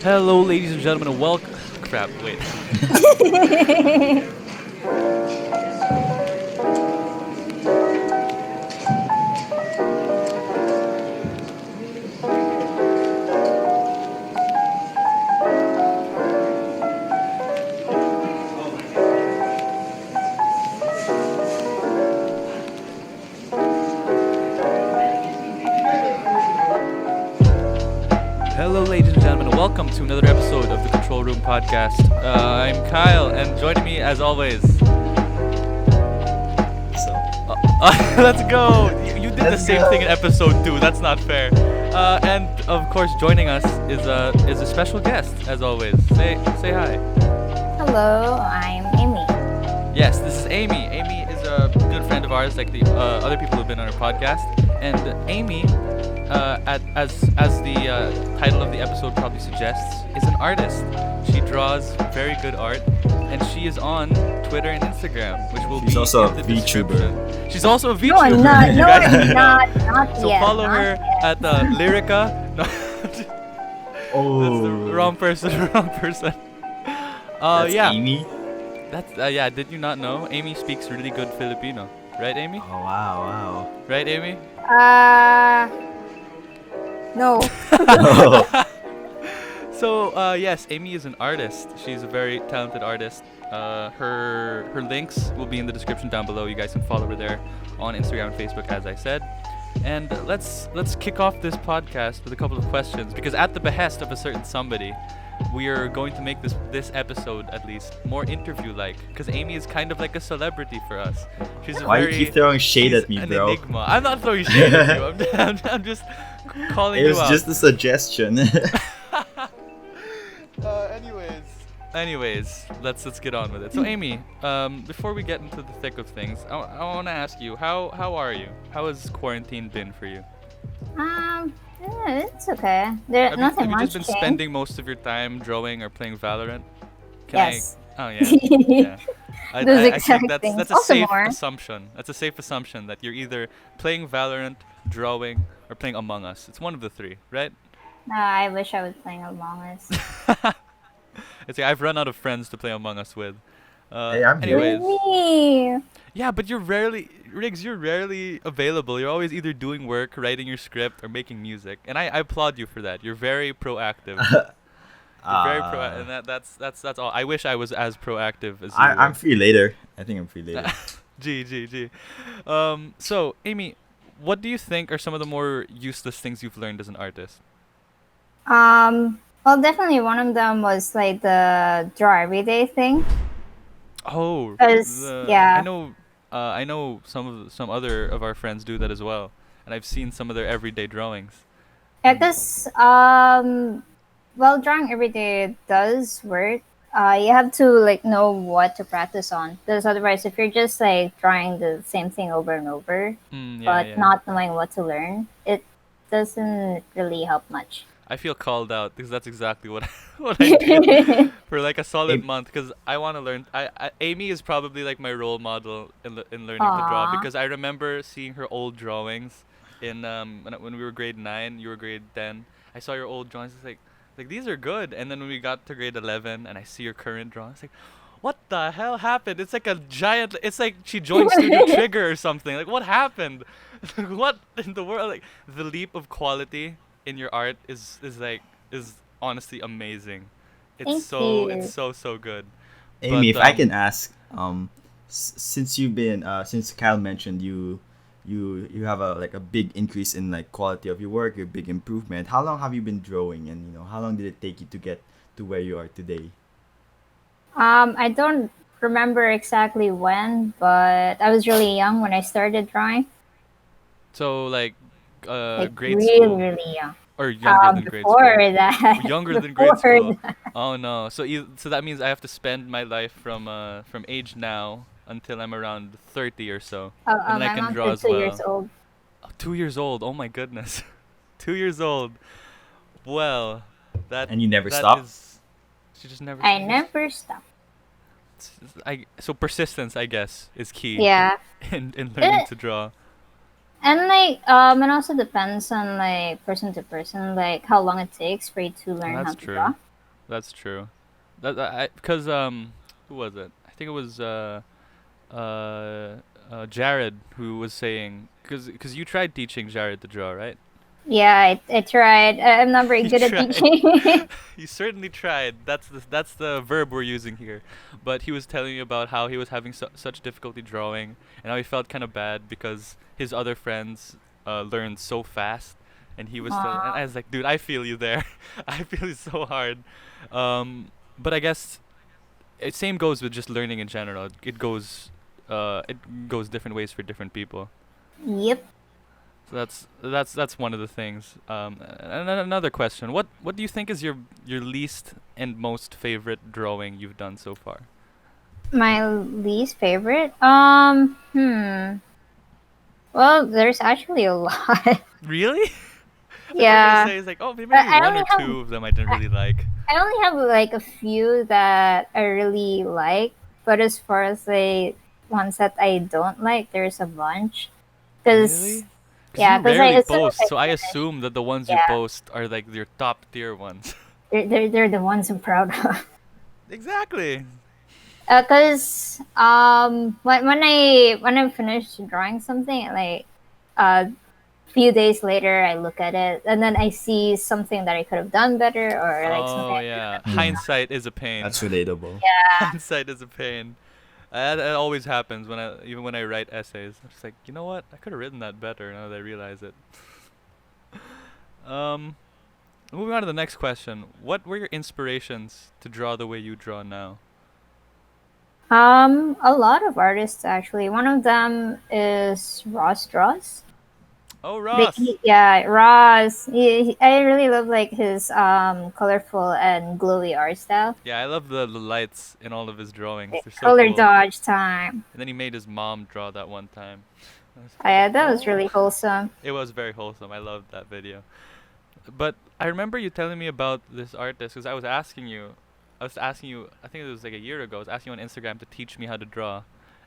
Hello, ladies and gentlemen, and welcome. Crap, wait. Hello, ladies and gentlemen, and welcome to another episode of the Control Room Podcast. I'm Kyle, and joining me, as always. Let's go! You did the same thing in episode 2. That's not fair. And of course, joining us is a special guest, as always. Say hi. Hello, I'm Amy. Yes, this is Amy. Amy is a good friend of ours, like the other people who've been on our podcast. And Amy, as the title of the episode probably suggests, is an artist. She draws very good art, and she is on Twitter and Instagram, which will She's be also in the a VTuber. description. She's also a VTuber. No, I'm not. You No, guys- I'm not. So yet, follow not her yet. at Lyrica. No, Oh, that's the wrong person. Wrong person. that's Yeah. Amy. That's yeah. Did you not know? Amy speaks really good Filipino, right, Amy? Oh wow, Right, Amy? No. wow. So yes, Amy is an artist. She's a very talented artist. Her links will be in the description down below. You guys can follow her there on Instagram and Facebook, as I said. And let's kick off this podcast with a couple of questions, because at the behest of a certain somebody, we are going to make this episode at least more interview-like, because Amy is kind of like a celebrity for us. She's a Why very you keep throwing shade she's at me, an bro? enigma. I'm not throwing shade at you. I'm just calling It you was out. just a suggestion. Anyways, let's get on with it. So Amy, before we get into the thick of things, I want to ask you, how are you? How has quarantine been for you? It's okay. There nothing Have you much just been changed. spending most of your time drawing or playing Valorant? Yes. Oh yeah. Yeah. Those I exact think things. that's a Also safe more. assumption. That's a safe assumption that you're either playing Valorant, drawing, or playing Among Us. It's one of the three, right? I wish I was playing Among Us. It's like I've run out of friends to play Among Us with. Hey, I'm here. anyways. Me. Yeah, but Riggs, you're rarely available. You're always either doing work, writing your script, or making music. And I applaud you for that. You're very proactive. You're very proactive, and that's all. I wish I was as proactive as you were. I'm free later. I think I'm free later. G. So, Amy, what do you think are some of the more useless things you've learned as an artist? Well, definitely one of them was like the draw everyday thing. Oh, 'Cause, yeah. I know some other of our friends do that as well, and I've seen some of their everyday drawings. Yeah, 'cause well, drawing every day does work. You have to like know what to practice on. Because otherwise, if you're just like drawing the same thing over and over, but not knowing what to learn, it doesn't really help much. I feel called out because that's exactly what what I did for like a solid month, because I want to learn. Amy is probably like my role model in learning to draw, Aw. because I remember seeing her old drawings in when we were grade 9, you were grade 10. I saw your old drawings. It's like these are good. And then when we got to grade 11 and I see your current drawings, like what the hell happened? It's like a giant. It's like she joined Studio Trigger or something. Like what happened? What in the world? Like the leap of quality in your art is honestly amazing. Thank you. It's so good. Amy, But, if I can ask, since you've been, since Kyle mentioned you have a big increase in like quality of your work, your big improvement. How long have you been drawing, and how long did it take you to get to where you are today? I don't remember exactly when, but I was really young when I started drawing. So like Like grade really, school really young. or younger than grade school? Before that. Younger than grade Before school. that. Oh no. So that means I have to spend my life from age now until I'm around 30 or so. Oh, And then I my can mom's draw as 2 well. years old. 2 years old. Oh my goodness. 2 years old. Well, that And you never that stop? is- she just never I stops. never stopped. So persistence, I guess, is key Yeah. in learning to draw. And like it also depends on like person to person, like how long it takes for you to learn how That's to true. draw. That's true. Because who was it? I think it was uh, Jared who was saying because you tried teaching Jared to draw, right? Yeah, I tried. I'm not very You good at tried. teaching. You certainly tried. That's the verb we're using here. But he was telling me about how he was having such difficulty drawing, and how he felt kind of bad because his other friends learned so fast, and he was still. And Aw. I was like, dude, I feel you there. I feel you so hard. But I guess same goes with just learning in general. It goes different ways for different people. Yep. So that's one of the things. And then another question: What do you think is your least and most favorite drawing you've done so far? My least favorite? Well, there's actually a lot. Really? I thought you were gonna Yeah. say it's like, oh, maybe I one only or have two of them I didn't really like. I only have like a few that I really like, but as far as the ones that I don't like, there's a bunch. Cause Really? Because yeah, you cause rarely as soon as post, I so I finish, assume that the ones you yeah, post are like your top tier ones. they're the ones I'm proud of. Exactly. Cause when I finish drawing something, like a few days later, I look at it and then I see something that I could have done better, or like something Oh I could yeah, have Hmm. improved. hindsight is a pain. That's relatable. Hindsight is a pain. That always happens even when I write essays. I'm just like, you know what? I could have written that better now that I realize it. Um, moving on to the next question. What were your inspirations to draw the way you draw now? A lot of artists actually. One of them is Ross Dross. Oh, Ross. Yeah, Ross. I really love like his colorful and glowy art style. Yeah, I love the lights in all of his drawings. Like, They're so color cool. dodge time. And then he made his mom draw that one time. I was like, Yeah, that was oh. really wholesome. It was very wholesome. I loved that video. But I remember you telling me about this artist because I was asking you. I was asking you. I think it was like a year ago. I was asking you on Instagram to teach me how to draw,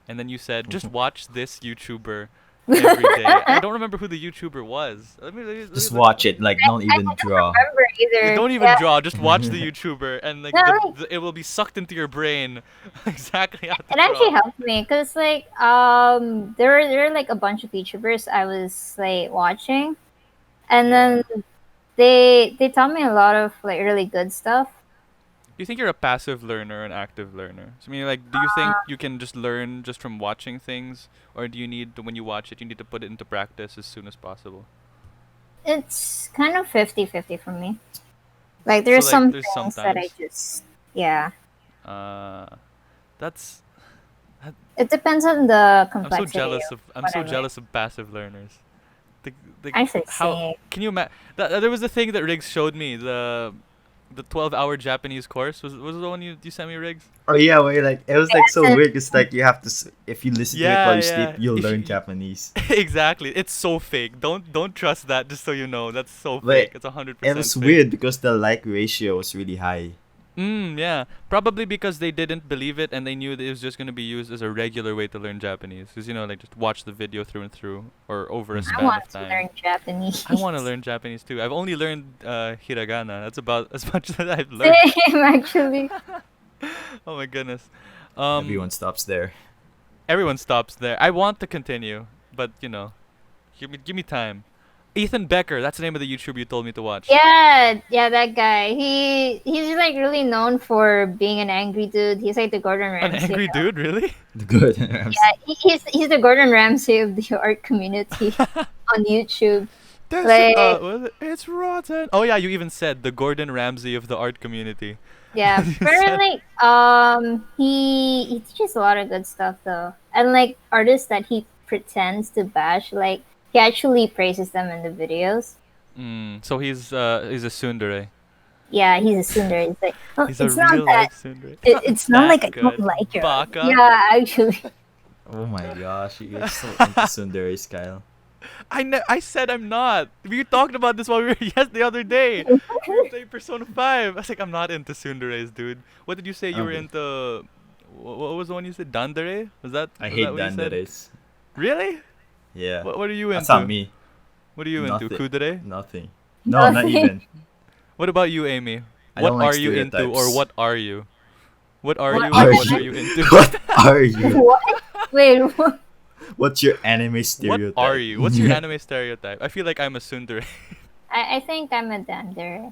and then you said just watch this YouTuber every day. I don't remember who the YouTuber was. Let me Just look. watch it, like don't I even don't draw. remember You either. don't even Yeah, draw. Just watch the YouTuber, and like no, like, it will be sucked into your brain exactly how to it actually draw. helped me because like there were like a bunch of YouTubers I was like watching, and Yeah. then they taught me a lot of like really good stuff. Do you think you're a passive learner or an active learner? So, I mean, like, do you think you can just learn just from watching things, or do you need to, when you watch it, you need to put it into practice as soon as possible? It's kind of 50-50 for me. Like So, there's like, some there's things that I sometimes, just yeah. uh, that's. That, It depends on the I'm so complexity jealous of of. I'm what so I learn. jealous of passive learners. The I should how say can you there was the thing that Riggs showed me the 12-hour Japanese course was the one you sent me, Riggs. Oh yeah, where like it was like so yes, weird. It's like you have to if you listen to it while Yeah, you sleep, yeah. you'll If learn you, Japanese. exactly, it's so fake. Don't trust that. Just so you know, that's so But fake. It's a hundred it percent was fake. weird because the like ratio was really high. Yeah. Probably because they didn't believe it and they knew that it was just gonna be used as a regular way to learn Japanese. Because like just watch the video through and through or over a I Hmm. span of want to time. learn Japanese. I want to learn Japanese too. I've only learned hiragana. That's about as much as I've learned. Same actually. Oh my goodness. Um, Everyone stops there. everyone stops there. I want to continue, but give me time. Ethan Becker, that's the name of the YouTuber you told me to watch. Yeah, that guy. He's like really known for being an angry dude. He's like the Gordon An Ramsay. angry dude, really? The good. He's the Gordon Ramsay of the art community on YouTube. This Like was it's rotten. Oh yeah, you even said the Gordon Ramsay of the art community. yeah, You said apparently he teaches a lot of good stuff though. And like artists that he pretends to bash, like he actually praises them in the videos. so he's a tsundere. Yeah, he's a Sundar. It's like, oh, He's a it's not real that. life tsundere. It's not It's not that like I don't good. like your art. Baka. Yeah, actually. Oh my gosh, you're so into Sundari's Kyle. I said I'm not. We talked about this while we were the other day. We were playing Persona 5. I was like, I'm not into tsunderes, dude. What did you say you were Okay. into? What was the one you said? Dandere? I Was hate that what you said? Dandares. Really? Yeah. What are you That's into? not me. What are you into? Nothing. Kudere? Nothing. No, not Nothing. even. What about you, Amy? I What don't like are you into, or stereotypes. what are you? What are What you, Are or what you? are you into? What are you? What? Wait, what? What's your anime What are stereotype? you? What's your anime stereotype? I feel like I'm a tsundere. I think I'm a dander.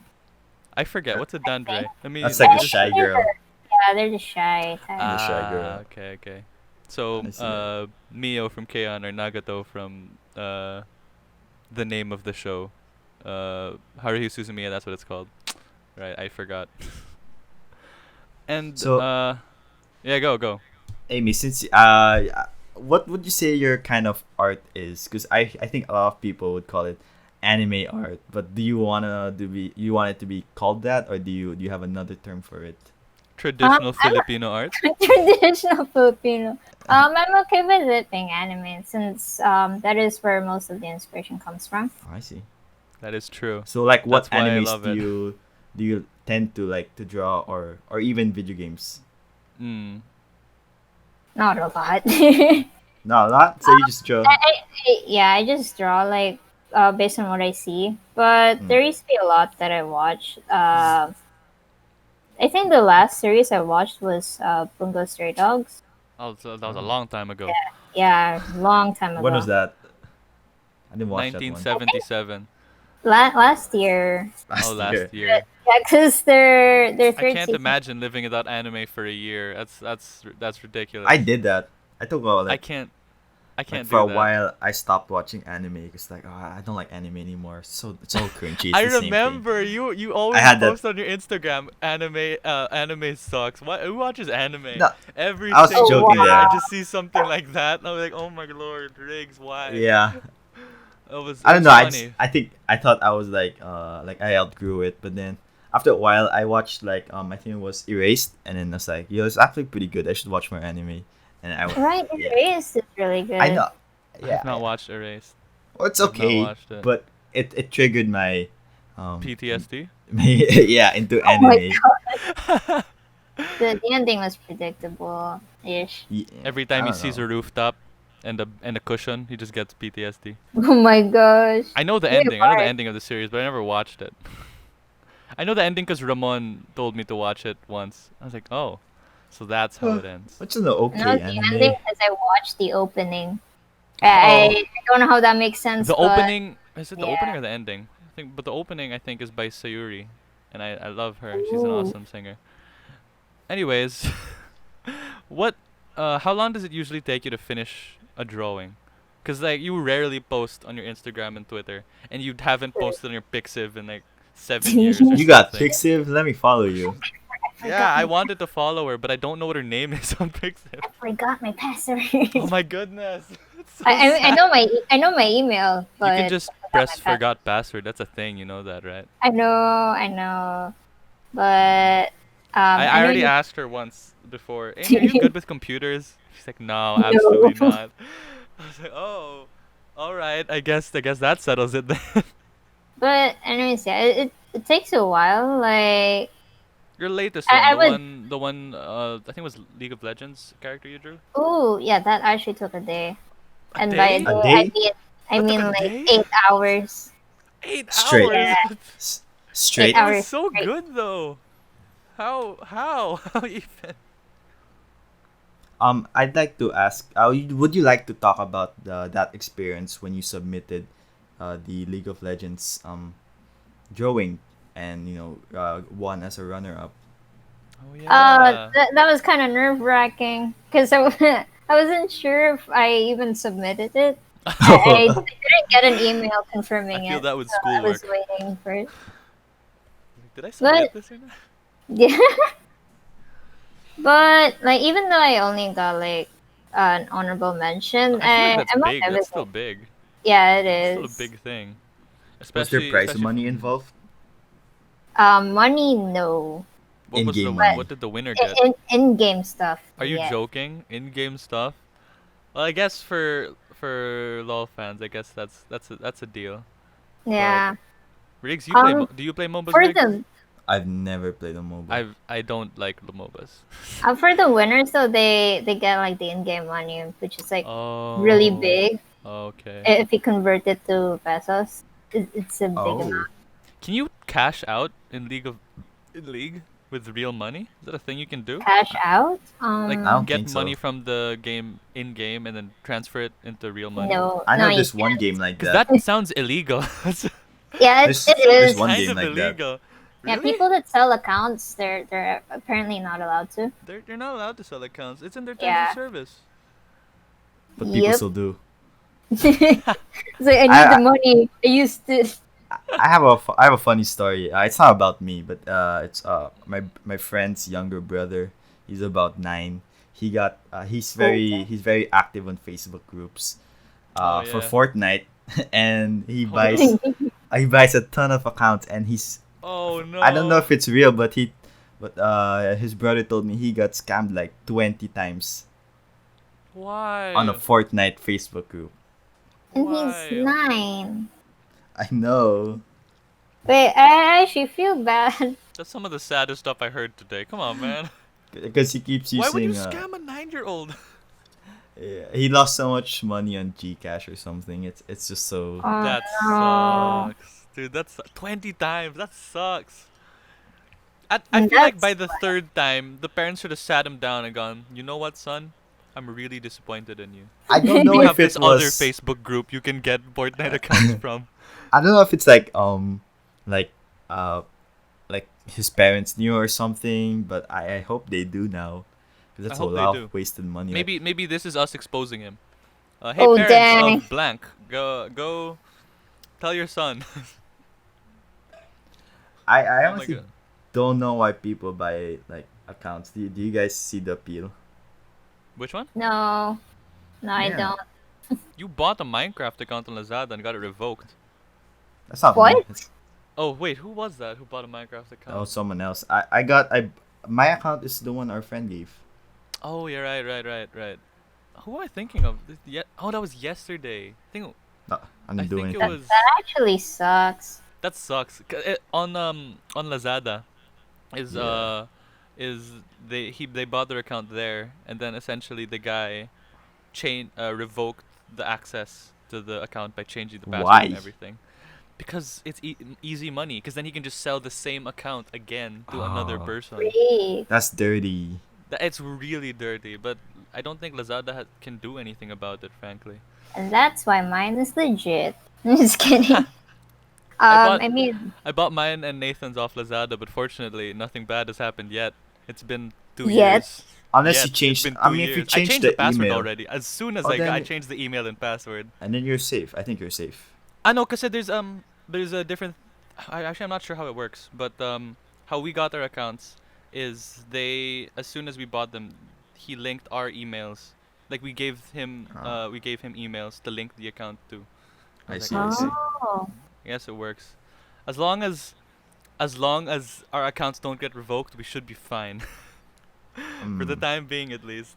I forget. What's a dandre? Let me That's let like me a just shy search. girl. Yeah, they're the shy type. The shy Ah, girl. okay, okay. So, I see that. Mio from K-On! Or Nagato from the name of the show. Haruhi Suzumiya, that's what it's called. Right, I forgot. And So, yeah, go. Amy, since what would you say your kind of art is? Because I think a lot of people would call it anime art, but do you you want it to be called that, or do you have another term for it? Traditional I'm Filipino art. traditional Filipino. I'm okay with it being anime since that is where most of the inspiration comes from. Oh, I see. That is true. So like, what That's why I animes love it. do you tend to like to draw, or even video games? Mm. Not a lot. No, not. So you just draw. Yeah, I just draw like based on what I see. But Mm. there used to be a lot that I watch. I think the last series I watched was Bungo Stray Dogs. Oh, so that was a Oh. long time ago. Yeah, long time When was ago. that? I didn't watch that one. 1977. Last year. Oh, Last last year. year. Yeah, because their I third can't season. imagine living without anime for a year. That's ridiculous. I did that. I took a I like can't. I like can't for do a that. while. I stopped watching anime because like, oh, I don't like anime anymore. It's so cringy. It's I the same thing. remember you always had that- post on your Instagram anime sucks. Who watches anime? No, Every I was single joking day I there. just see something like that and I'm like, "Oh my lord, Riggs, why?" Yeah, It I don't was know. funny. I thought I was like I outgrew it, but then after a while I watched like I think it was Erased, and then I was like, yo, it's actually pretty good. I should watch more anime. And Right, yeah, Erased is really good. I know. I Yeah, have not watched Erased. well, it's I've not okay, watched it. but it triggered my PTSD. yeah, into Oh my anime. The ending was predictable ish. Yeah, Every I time he don't sees know. a rooftop and a cushion, he just gets PTSD. Oh my gosh. I know the Wait, ending. I know the why? ending of the series, but I never watched it. I know the ending because Ramon told me to watch it once. I was like, oh, so that's how it ends. What's an No, okay the ending anime? because I watched the opening. Oh. I don't know how that makes sense, The but opening is it the opening yeah. or the ending? I think, but the opening I think is by Sayuri, and I love her. She's an Ooh. awesome singer. Anyways, what how long does it usually take you to finish a drawing? Cause like you rarely post on your Instagram and Twitter, and you haven't posted on your Pixiv in like 7 years or You got something. Pixiv? Let me follow you. Yeah, I wanted to follow her, but I don't know what her name is on Pixiv. I forgot my password. Oh my goodness, it's so I sad. I know my email, You but can just I forgot press my password. forgot password. That's a thing, you know that, right? I know, but I I know already you. asked her once before. Amy, are you good with computers? She's like, no, absolutely No. not. I was like, oh, all right. I guess that settles it then. But anyways, yeah, it takes a while. Like Your latest one, I would. the one, I think it was League of Legends character you drew. Oh yeah, that actually took a day. A And by a day? day, A day? I That took mean a like day? 8 hours. 8 hours. Yeah. S- Eight Straight. It was hours so straight. good though. How even? I'd like to ask. Would you like to talk about that experience when you submitted, the League of Legends drawing, and won as a runner up? Oh yeah. That was kind of nerve wracking because I wasn't sure if I even submitted it. I didn't get an email I confirming feel it, that with so I was schoolwork. waiting for it. Did I submit this or not? Yeah, but like even though I only got like an honorable mention, I feel like that's I'm big. okay That's with still it. big. Yeah, it It's still a is. big thing. Was there Especially, prize especially. money involved? Money, no. What was the In-game But money. what did the winner in get? in-game stuff, Are you yeah. joking? In-game stuff? Well, I guess for LoL fans, I guess that's a deal. Yeah. Riggs, do you play MOBAs, For Riggs? the I've never played a MOBA. I don't like the MOBAs. for the winners though, they get like the in-game money, which is like really Oh, big. okay. If you convert it to pesos, it's a big Oh, amount. Can you cash out In League with real money? Is that a thing you can do? Cash out? Like I don't get think so. money from the game in game and then transfer it into real money? No, I no, know you there's one can't. game like Because that. that sounds illegal. It's Yeah, There's it there's is. one kind game of like that. illegal. Yeah, Really? people that sell accounts, they're apparently not allowed to. They're not allowed to sell accounts. It's in their terms Yeah. of service. But people Yep. still do. It's like I need I- the money. I used to. I have a funny story. It's not about me, but it's my friend's younger brother. He's about 9. He got he's very active on Facebook groups Oh, for yeah. Fortnite, and he Oh, buys he buys a ton of accounts, and he's Oh no. I don't know if it's real, but his brother told me he got scammed like 20 times Why? on a Fortnite Facebook group. And Why? he's 9. I know. Wait, I actually feel bad. That's some of the saddest stuff I heard today. Come on, man. Because he keeps using. Why would you scam a 9-year-old? Yeah, he lost so much money on Gcash or something. It's just so. Oh, That no. sucks, dude. That's 20 times. That sucks. I And feel like by that's the third time, the parents should have sat him down and gone, you know what, son? I'm really disappointed in you. I don't know We if have this it other was. Facebook group you can get Fortnite accounts from. I don't know if it's like uh like his parents knew or something, but I hope they do now, because that's a hope they lot do. of wasted money. Maybe this is us exposing him. Hey, Oh, parents dang. of blank, go tell your son. I Oh my honestly God. don't know why people buy like accounts. Do you guys see the appeal? Which one? No. No, I Yeah. don't. You bought a Minecraft account on Lazada and got it revoked. That's not What? me. Oh wait, who was that? Who bought a Minecraft Oh, account? someone else. I my account is the one our friend gave. Oh, yeah, right. Who am I thinking of? Oh, that was yesterday. No, I I didn't do think it anything. was. That actually sucks. That sucks. On Lazada, is Yeah. they bought their account there, and then essentially the guy revoked the access to the account by changing the password Why? and everything. Because it's easy money. Because then he can just sell the same account again to another Oh. person. Great. That's dirty. It's really dirty, but I don't think Lazada can do anything about it, frankly. And that's why mine is legit. I'm just kidding. bought- I mean, I bought mine and Nathan's off Lazada, but fortunately, nothing bad has happened yet. It's been 2 Yet. years. Unless Yet. you It's changed. been I 2 mean, if you years. I change changed the the password email, already. As soon as Oh, I then- changed the email and password. and then you're safe. I think you're safe. I know, cause there's a different. I'm not sure how it works, but how we got our accounts is as soon as we bought them, he linked our emails. Like we gave him Ah. emails to link the account to. I I was see. like, I see. oh. yes, it works. As long as our accounts don't get revoked, we should be fine. For the Mm. time being, at least.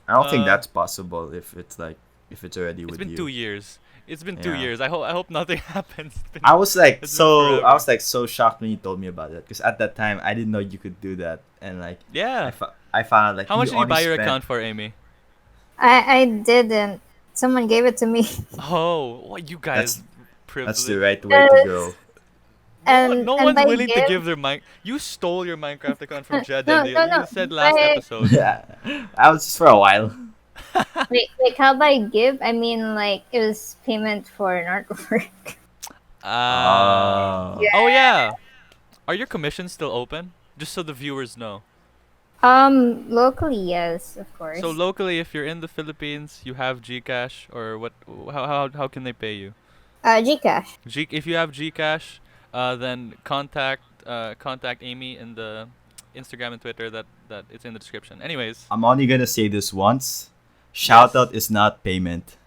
I don't think uh, that's possible if it's already It's with been you. 2 years. It's been 2 Yeah. years. I hope nothing happens. It's been- I was like It's been so forever. I was like so shocked when you told me about it, because at that time I didn't know you could do that, and like yeah. I found out like How much did you only buy your spent- account for, Amy? I didn't. Someone gave it to me. Oh, what you guys privileged. That's the right way to go. And no and one's by willing to give- give their mic. You stole your Minecraft account from Jed. No, and no, no. You said last By- episode. Yeah, I was just for a while. Like how by give, I mean like it was payment for an artwork. Ah. Yeah. Oh yeah. Are your commissions still open? Just so the viewers know. Locally, yes, of course. So locally, if you're in the Philippines, you have Gcash or what? How can they pay you? Gcash. If you have Gcash, then contact Amy in the Instagram and Twitter that it's in the description. Anyways, I'm only gonna say this once. Shout Yes. out is not payment.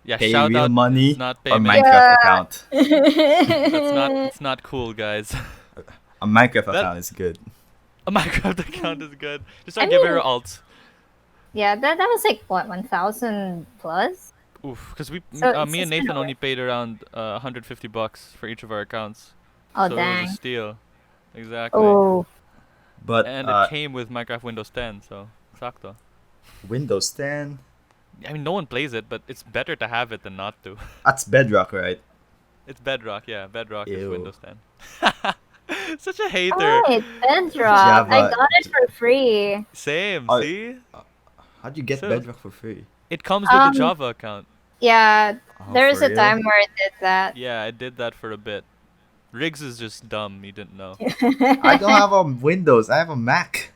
yeah, Pay shout real out money is not or payment. Minecraft Yeah. account. It's not cool, guys. A Minecraft That- account is good. A Minecraft account is good. Just I start giving her mean- alts. Yeah, that was like what, 1,000 plus? Oof, because So me and it's Nathan kinda only paid around $150 for each of our accounts. Oh so it dang. was a steal. Exactly. Oh. But And it came with Minecraft Windows 10, so sakto. Windows 10. I mean, no one plays it, but it's better to have it than not to. That's Bedrock, right? It's Bedrock, yeah. Bedrock is Ew. Windows 10. Such a hater. Alright, Bedrock. I Java. got it for free. Same. Oh, See, how'd you get So- Bedrock for free? it comes with the Um, Java account. Yeah, Oh, there was for a real? time where I did that. Yeah, I did that for a bit. Riggs is just dumb. You didn't know. I don't have a Windows. I have a Mac.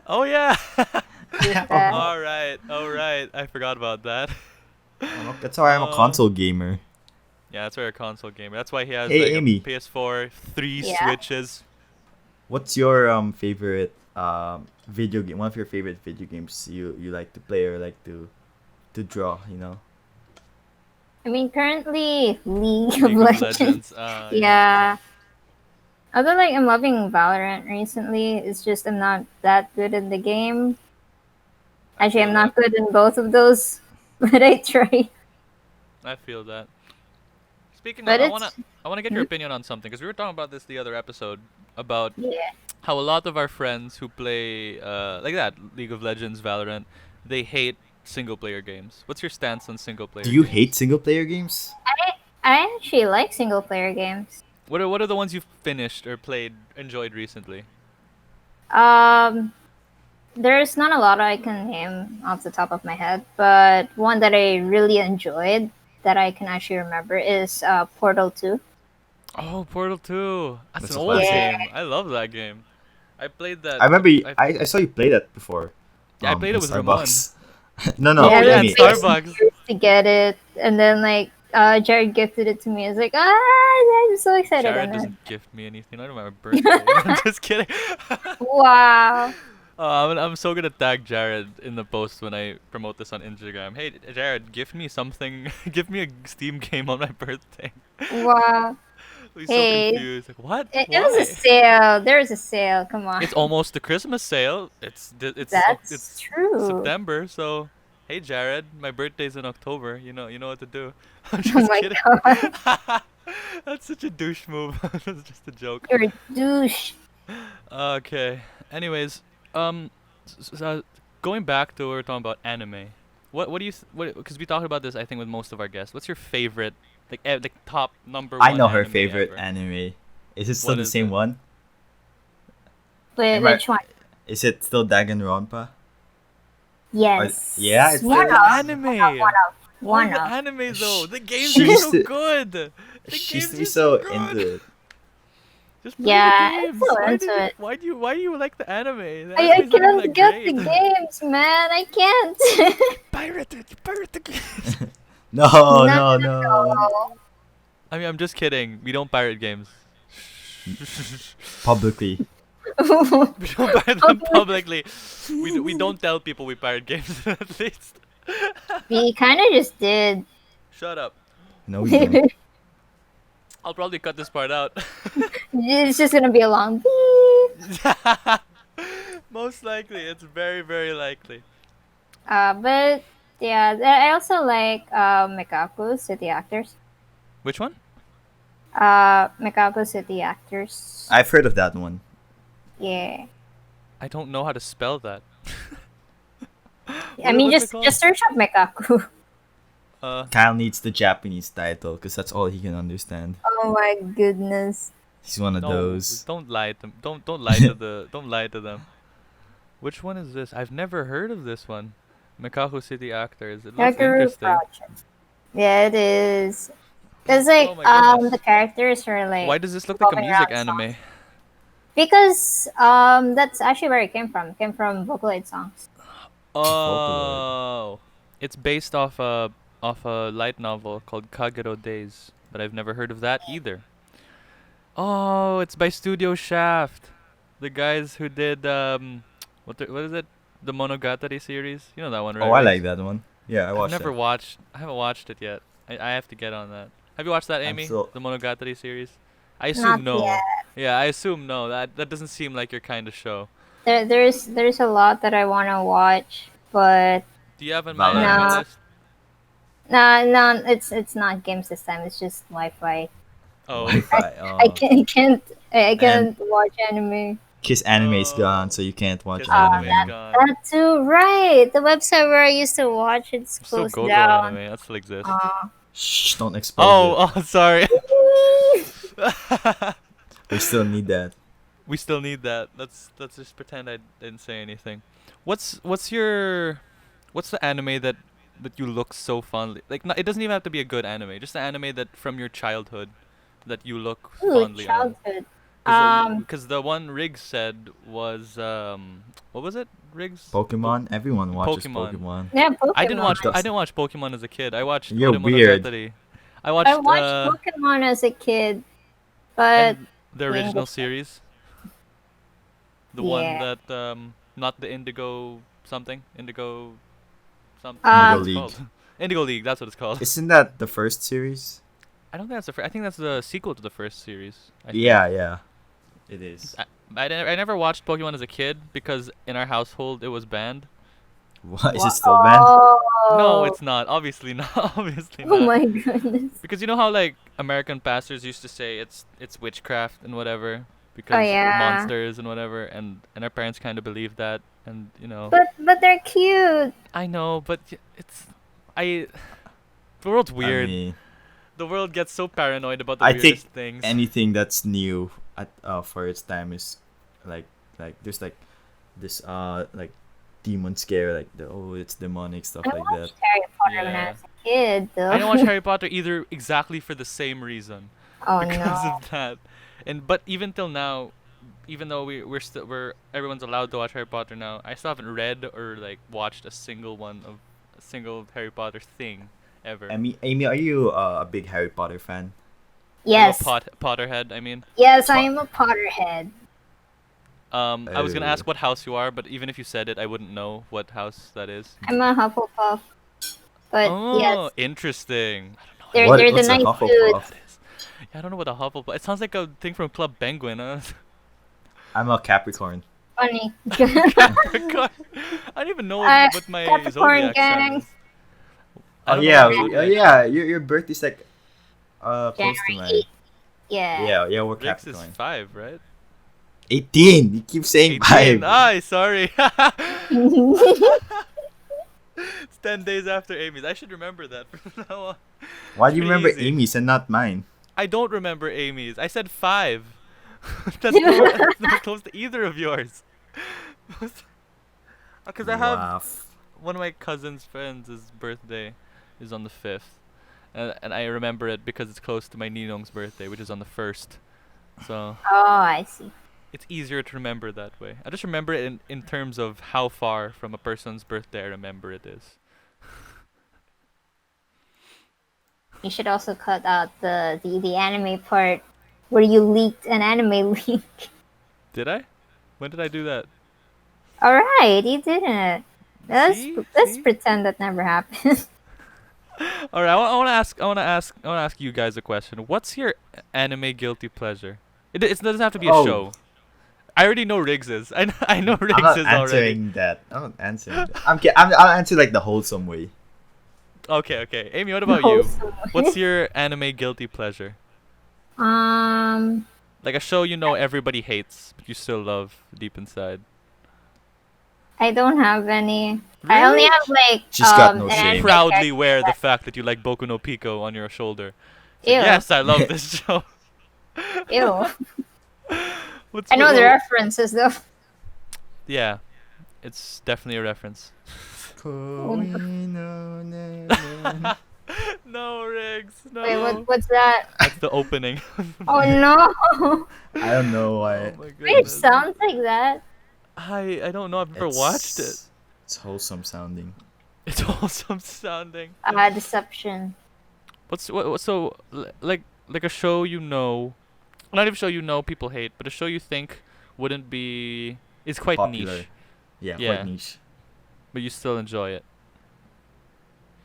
Oh yeah. Use that. All right. All right. I forgot about that. That's why I'm a console gamer. Yeah, that's why you're a console gamer. That's why he has Hey, like Amy. a PS4, 3 Yeah. Switches. What's your favorite video game? One of your favorite video games you like to play or like to draw? You know. I mean, currently League of League of Legends. Legends. Yeah. Although, like, I'm loving Valorant recently. It's just I'm not that good in the game. Actually, I'm not good in both of those, but I try. I feel that. Speaking But of, it's I wanna get your opinion on something because we were talking about this the other episode about yeah. how a lot of our friends who play like that League of Legends, Valorant, they hate single player games. What's your stance on single player? Do you games? hate single player games? I actually like single player games. What are the ones you've finished or played, enjoyed recently? Um, there's not a lot I can name off the top of my head, but one that I really enjoyed that I can actually remember is Portal 2. Oh, Portal 2. That's That's an a old classic. game. I love that game. I played that. I remember I I saw you play that before. Yeah, I played it in with Ramon. Starbucks. No, Oh, yeah, Amy. in Starbucks. To get it, and then like Jared gifted it to me. I was like, I'm so excited. Jared And then, doesn't gift me anything. Not on my birthday. I'm just kidding. wow. I'm so gonna tag Jared in the post when I promote this on Instagram. Hey, Jared, gift me something. Give me a Steam game on my birthday. Wow. He's Hey. so confused. Like, what? It Why? was a sale. There was a sale. Come on. It's almost the Christmas sale. That's it's true. September, so hey Jared, my birthday's in October. You know what to do. I'm Oh just my kidding. god. That's such a douche move. That's just a joke. You're a douche. Okay. Anyways, going back to what we were talking about anime. What do you because we talked about this I think with most of our guests. What's your favorite like top number one? I know her anime favorite ever? anime. Is it still What the is same it? one? Wait, Am I- which one? Is it still Danganronpa? Yes. yeah, it's one The of. anime. One the of. anime though. The games She are used so to- good. The She used games to be are so good. into it. Just play Yeah, the I'm games. so Why into it. Why do you like the anime? The I anime's not even can't that get great. the games, man. I can't. Pirate it. Pirate the games. No, No, no. I mean, I'm just kidding. We don't pirate games. Publicly. We don't pirate them publicly. We don't tell people we pirate games at least. We kind of just did. Shut up. No, we don't. I'll probably cut this part out. It's just gonna be a long beep. Most likely, it's very very likely. But yeah, I also like Mekaku City Actors. Which one? Mekaku City Actors. I've heard of that one. Yeah. I don't know how to spell that. I mean, what's it just search up Mekaku. Kyle needs the Japanese title because that's all he can understand. Oh my goodness. He's one of No, those. don't lie to don't lie to don't lie to them. Which one is this? I've never heard of this one. Mekaku City Actors. It looks Kakuru interesting. Project. Yeah, it is. It's like Oh my goodness. the characters are like Why does this look like a revolving music around anime? songs. Because that's actually where it came from. It came from Vocaloid songs. Oh, it's based off a light novel called Kagero Days, but I've never heard of that either. Oh, it's by Studio Shaft, the guys who did what is it? The Monogatari series. You know that one, right? Oh, I Rex? like that one. Yeah, I I've watched never that. watched. I haven't watched it yet. I have to get on that. Have you watched that, I'm Amy? so- The Monogatari series. I Not assume no. yet. Yeah, I assume no. That doesn't seem like your kind of show. There's a lot that I want to watch, but Do you have in Valorant. my anime No. list? no, it's not games this time. It's just Wi-Fi. Oh, Wi-Fi. I can't watch anime. Kiss Anime is Oh. gone, so you can't watch Kiss anime. Anime is gone. That too, right? The website where I used to watch it's Still closed Go-Go down. Anime. That still exists. Aw. Shh, don't expose it. Oh, sorry. We still need that. We still need that. Let's just pretend I didn't say anything. What's the anime that you look so fondly? Like, it doesn't even have to be a good anime. Just the anime that from your childhood that you look Ooh, fondly on. childhood. Because Um, the one Riggs said was what was it? Riggs? Pokemon. Everyone watches Pokemon. Pokemon. yeah, I didn't Pokemon. watch Does- I didn't watch Pokemon as a kid. I watched You're Ore weird. Monogatari. I I watched watched Pokemon as a kid, but and the original series. The one yeah. that not the Indigo something. Indigo something. Indigo What's it League. called? Indigo League, that's what it's called. Isn't that the first series? I don't think that's the first. I think that's the sequel to the first series. I think. Yeah. It is. I never watched Pokemon as a kid because in our household it was banned. What is it still banned? No, it's not. Obviously not. Obviously Oh not. my goodness. Because you know how like American pastors used to say it's witchcraft and whatever because Oh, yeah. monsters and whatever, and our parents kind of believed that, and you know. But they're cute. I know, but it's the world's weird. I mean, The world gets so paranoid about the I weirdest think things. anything that's new at for its time is like there's like this like demon scare, like it's demonic stuff I like that. watched Harry Potter when I Yeah. was a kid, though. I don't watch Harry Potter either exactly for the same reason. Oh Because no. of that. But even till now, even though we're everyone's allowed to watch Harry Potter now, I still haven't read or like watched a single Harry Potter thing ever. Amy, are you a big Harry Potter fan? Yes. I'm a Potterhead, I mean. Yes, I am a Potterhead. I was gonna Oh. ask what house you are, but even if you said it, I wouldn't know what house that is. I'm a Hufflepuff. But Oh, yes, interesting. they're the What's a nice Hufflepuff? dudes. Yeah, I don't know what a Hufflepuff. It sounds like a thing from Club Penguin. Huh? I'm a Capricorn. Funny. Capricorn. I don't even know what my Capricorn zodiac gang. sign is. I Oh don't know yeah, my zodiac. yeah. Your birth is like close to January mine. 8th. Yeah. Yeah, we're Rix is Capricorn. 5, right? 18. You keep saying 18. 5. Ay, sorry. It's 10 days after Amy's. I should remember that from now on. Why do you pretty remember easy. Amy's and not mine? I don't remember Amy's. I said 5. That's not close to either of yours. Because I have Wow. one of my cousin's friends' birthday is on the 5th. And I remember it because it's close to my Ninong's birthday, which is on the 1st. So Oh, I see. it's easier to remember that way. I just remember it in terms of how far from a person's birthday I remember it is. You should also cut out the anime part where you leaked an anime link. Did I? When did I do that? Alright, you didn't. Let's See? let's See? pretend that never happened. All right, I want to ask you guys a question. What's your anime guilty pleasure? It doesn't have to be a Oh. show. I already know Riggs's. I know I'm not Riggs's already. answering that. I'm not answering that. I'll answer like the wholesome way. Okay. Amy, what about No, you? so- What's your anime guilty pleasure? Um, Like a show you know everybody hates, but you still love deep inside. I don't have any. I only Really? have like She's got no an shame. anime Proudly character wear the that- fact that you like Boku no Pico on your shoulder. Ew. Yes, I love this show. Ew. What's I know what- the what- references though. Yeah, it's definitely a reference. No, Riggs. No. Wait, what's that? That's the opening. Oh no! I don't know why. Oh my Wait, it goodness. sounds like that. I don't know. I've never watched it. It's wholesome sounding. It's awesome sounding. Deception. What so like a show you know, not even a show you know people hate, but a show you think wouldn't be is quite Popular. niche, Yeah, Yeah. quite niche. but you still enjoy it.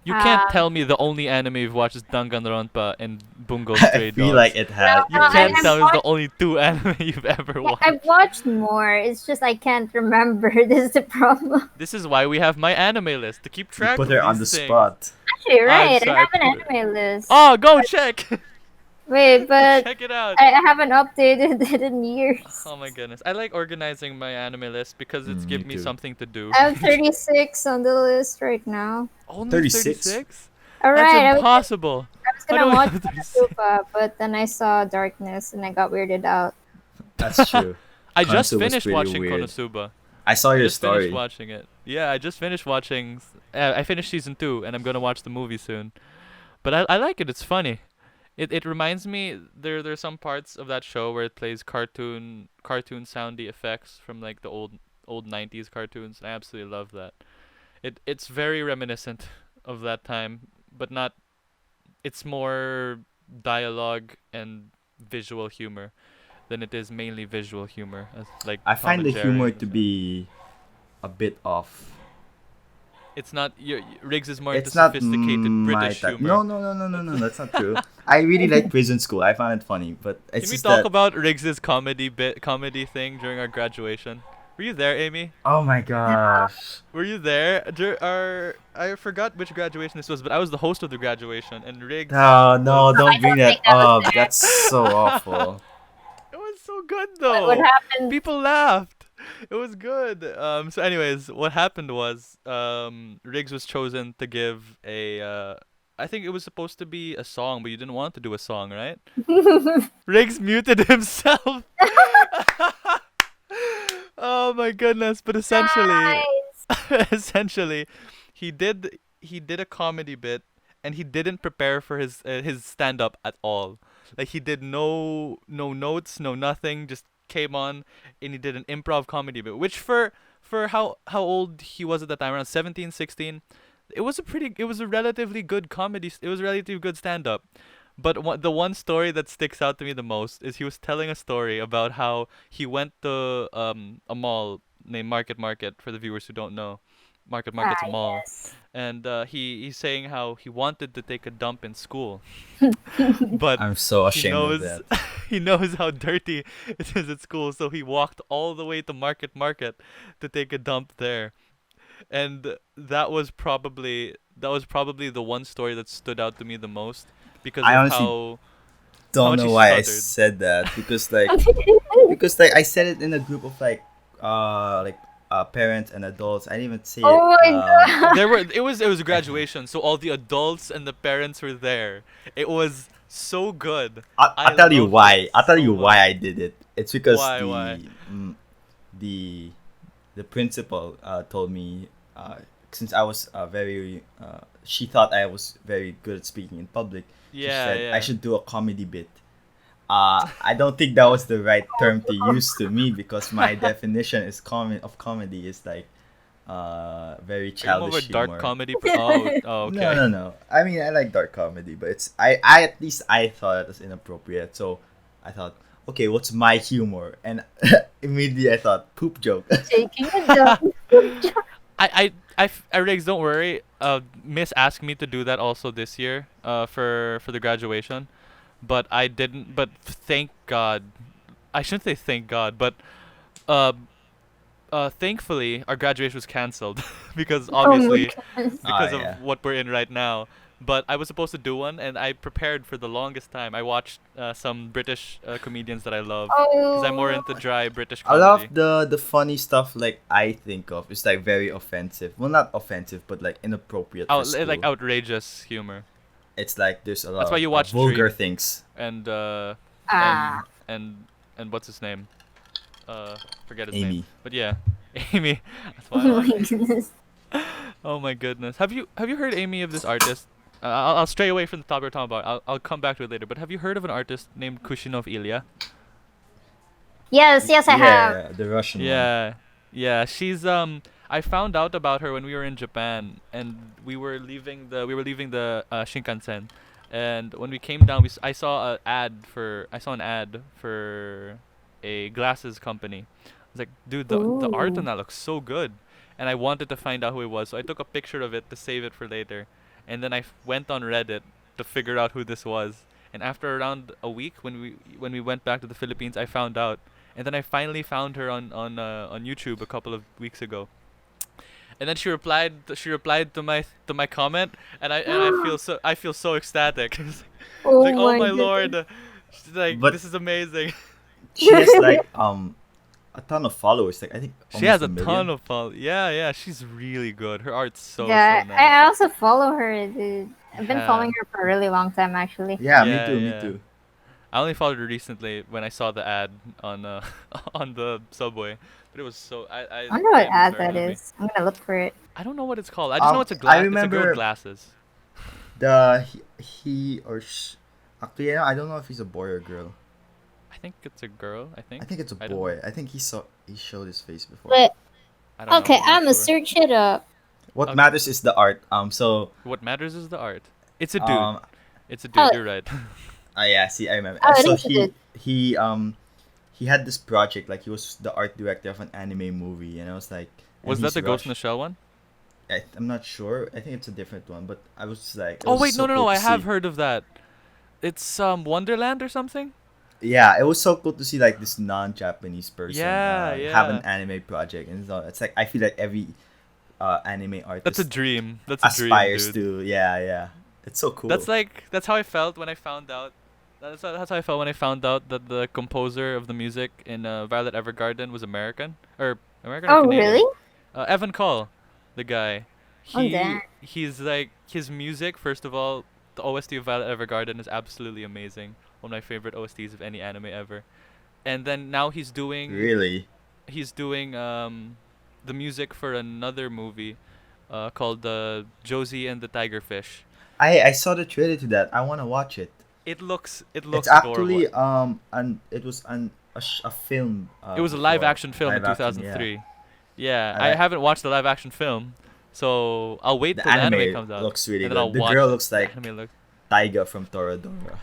You can't Um, tell me the only anime you've watched is Danganronpa and Bungo I Stray feel Dogs. like it had. You No, can't I've tell me it's the watched- only 2 anime you've ever Yeah, watched. I've watched more. It's just I can't remember. This is the problem. This is why we have my anime list to keep You track put of her on the these things. spot. Actually, right. sorry, I have I an put it- anime list. Oh, go check. Wait, but Check it out. I haven't updated it in years. Oh my goodness. I like organizing my anime list because it's give me me too. something to do. I have 36 on the list right now. Only 36? 36? Alright, That's impossible. I was How gonna do I watch have 36? Super, but then I saw Darkness and I got weirded out. That's true. I just Konosuba's finished pretty watching weird. Konosuba. I saw I your just finished story. watching it. Yeah, I just finished watching. I finished season 2, and I'm gonna watch the movie soon. But I like it. It's funny. It reminds me there's some parts of that show where it plays cartoon soundy effects from like the old 90s cartoons. I absolutely love that. It's very reminiscent of that time, but not. It's more dialogue and visual humor than it is mainly visual humor, as like I Tom find and the Jerry humor and to stuff. be a bit off. It's not. Riggs is more into It's not sophisticated my British type. humor. No, no, no, no, no, no. That's not true. I really like Prison School. I found it funny, but Can it's we just talk that. about Riggs's comedy thing during our graduation? Were you there, Amy? Oh my gosh. Were you there? I forgot which graduation this was, but I was the host of the graduation, and Riggs No, no, was. don't bring think that that was up. there. That's so awful. It was so good What though. happened? People laughed. It was good. So anyways, what happened was Riggs was chosen to give a I think it was supposed to be a song, but you didn't want to do a song, right? Riggs muted himself. Oh my goodness, but essentially Nice. essentially he did a comedy bit, and he didn't prepare for his stand up at all. Like he did no notes, no nothing, just came on and he did an improv comedy bit, which for how old he was at that time, around 17, 16, it was a relatively good comedy, it was a relatively good stand up. But the one story that sticks out to me the most is he was telling a story about how he went to a mall named Market. For the viewers who don't know, Market's a mall, Yes. and he's saying how he wanted to take a dump in school, but I'm so he ashamed of knows that. he knows how dirty it is at school, so he walked all the way to Market to take a dump there. And that was probably the one story that stood out to me the most because I of honestly how don't much know he why I stuttered. said that because like I said it in a group of parents and adults. I didn't even say it. Oh my god. It was a graduation, so all the adults and the parents were there. It was so good. I I'll tell you loved it why. I'll tell so you why much. I did it. It's because Why? the the principal told me since I was she thought I was very good at speaking in public. She Yeah, said I yeah. should do a comedy bit. I don't think that was the right term to use to me because my definition of comedy is like very Are you more of a childish dark humor. comedy? Oh, No, okay. no, no. I mean, I like dark comedy, but I at least I thought it was inappropriate. So I thought, okay, what's my humor? And immediately I thought poop joke. Taking a dump. Riggs, don't worry. Miss asked me to do that also this year. For the graduation, but I didn't. But thank God, I shouldn't say thank God, but uh, thankfully our graduation was cancelled because Oh my obviously goodness. because Yeah. of what we're in right now. But I was supposed to do one, and I prepared for the longest time. I watched some British comedians that I love because I'm more Oh. into dry British A lot comedy. of the funny stuff like I think of is like very offensive. Well, not offensive, but like inappropriate for Like school. outrageous humor. It's like there's a lot That's why of you watch vulgar Dream. things. and Ah. and what's his name? Forget his name. Amy. But yeah, Amy. That's why I Oh watch my it. goodness. Oh my goodness. Have you heard, Amy, of this artist? I'll stray away from the topic we're talking about. I'll come back to it later. But have you heard of an artist named Kushinov Ilya? Yes, yes, I have. Yeah, the Russian one. Yeah, yeah. She's I found out about her when we were in Japan, and we were leaving the Shinkansen, and when we came down, I saw an ad for a glasses company. I was like, dude, the art on Ooh. that looks so good, and I wanted to find out who it was, so I took a picture of it to save it for later, and then went on Reddit to figure out who this was. And after around a week, when we went back to the Philippines, I found out, and then I finally found her on YouTube a couple of weeks ago. And then she replied to my comment, and I feel so ecstatic. It's Oh like, oh my my goodness. lord, she's like, But this is amazing. she has like a ton of followers. Like I think She has almost a a ton million. of followers. Yeah, yeah, she's really good. Her art's so Yeah, nice. I also follow her, dude. I've been Yeah, following her for a really long time, actually. Yeah, me yeah, too. Me yeah. too. I only followed her recently when I saw the ad on on the subway. But it was so I wonder what Amy was ad very that happy. is. I'm gonna look for it. I don't know what it's called. I just know it's a I It's a girl with remember glasses. the he or actually, I don't know if he's a boy or girl. I think it's a girl. I think. I think it's a I don't boy. I think he showed his face before. But I don't okay, know. I'm I'm not gonna sure. search it up. What Okay. matters is the art. So What matters is the art. It's a dude. um It's a dude. Oh. You're right. yeah, see, I remember. Oh, it So is a dude. he had this project, like he was the art director of an anime movie, and I was like, and Was that he's the Ghost in the Rush- Shell one? I'm not sure. I think it's a different one, but I was just like, it Oh was wait, so no. cool I to have see. heard of that. It's Wonderland or something. Yeah, it was so cool to see like this non-Japanese person Yeah, have an yeah. anime project, and so it's like I feel like every anime artist That's a dream. That's a aspires dream, dude. to. Yeah, it's so cool. That's how I felt when I found out. That's how I felt when I found out that the composer of the music in Violet Evergarden was American or American or Oh, Canadian. really? Evan Call, the guy. Oh, damn. He's like his music. First of all, the OST of Violet Evergarden is absolutely amazing. One of my favorite OSTs of any anime ever. And then now he's doing the music for another movie called Josie and the Tigerfish. I saw the trailer to that. I want to watch it. It looks It's adorable. actually it was a film. It was a live before. action film in Live action, 2003. Yeah, I I like- haven't watched the live action film, so I'll wait The till the anime anime comes out. looks really and then good. I'll The watch girl it. looks like The anime looks Taiga from Toradora.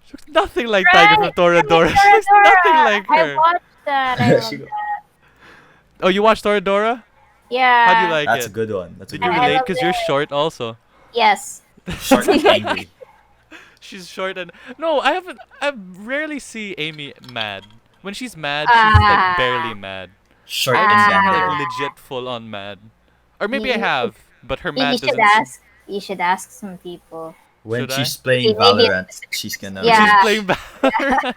she looks nothing like Right, Tiger from Toradora. She looks nothing like I her. watched that. I She- loved that. Oh, you watched Toradora? Yeah. How do you like That's a it? good one. That's a Did good you I one. relate? loved Because you're it. short also. Yes. Short and angry. She's short and no, I rarely see Amy mad. When she's mad, she's like barely mad. Short I and haven't seen her angry. like legit full on mad. Or maybe I You- have, but her You mad should doesn't. ask. You should ask some people. When Should she's I? playing Maybe- Valorant, she's gonna. Yeah. She's playing bad.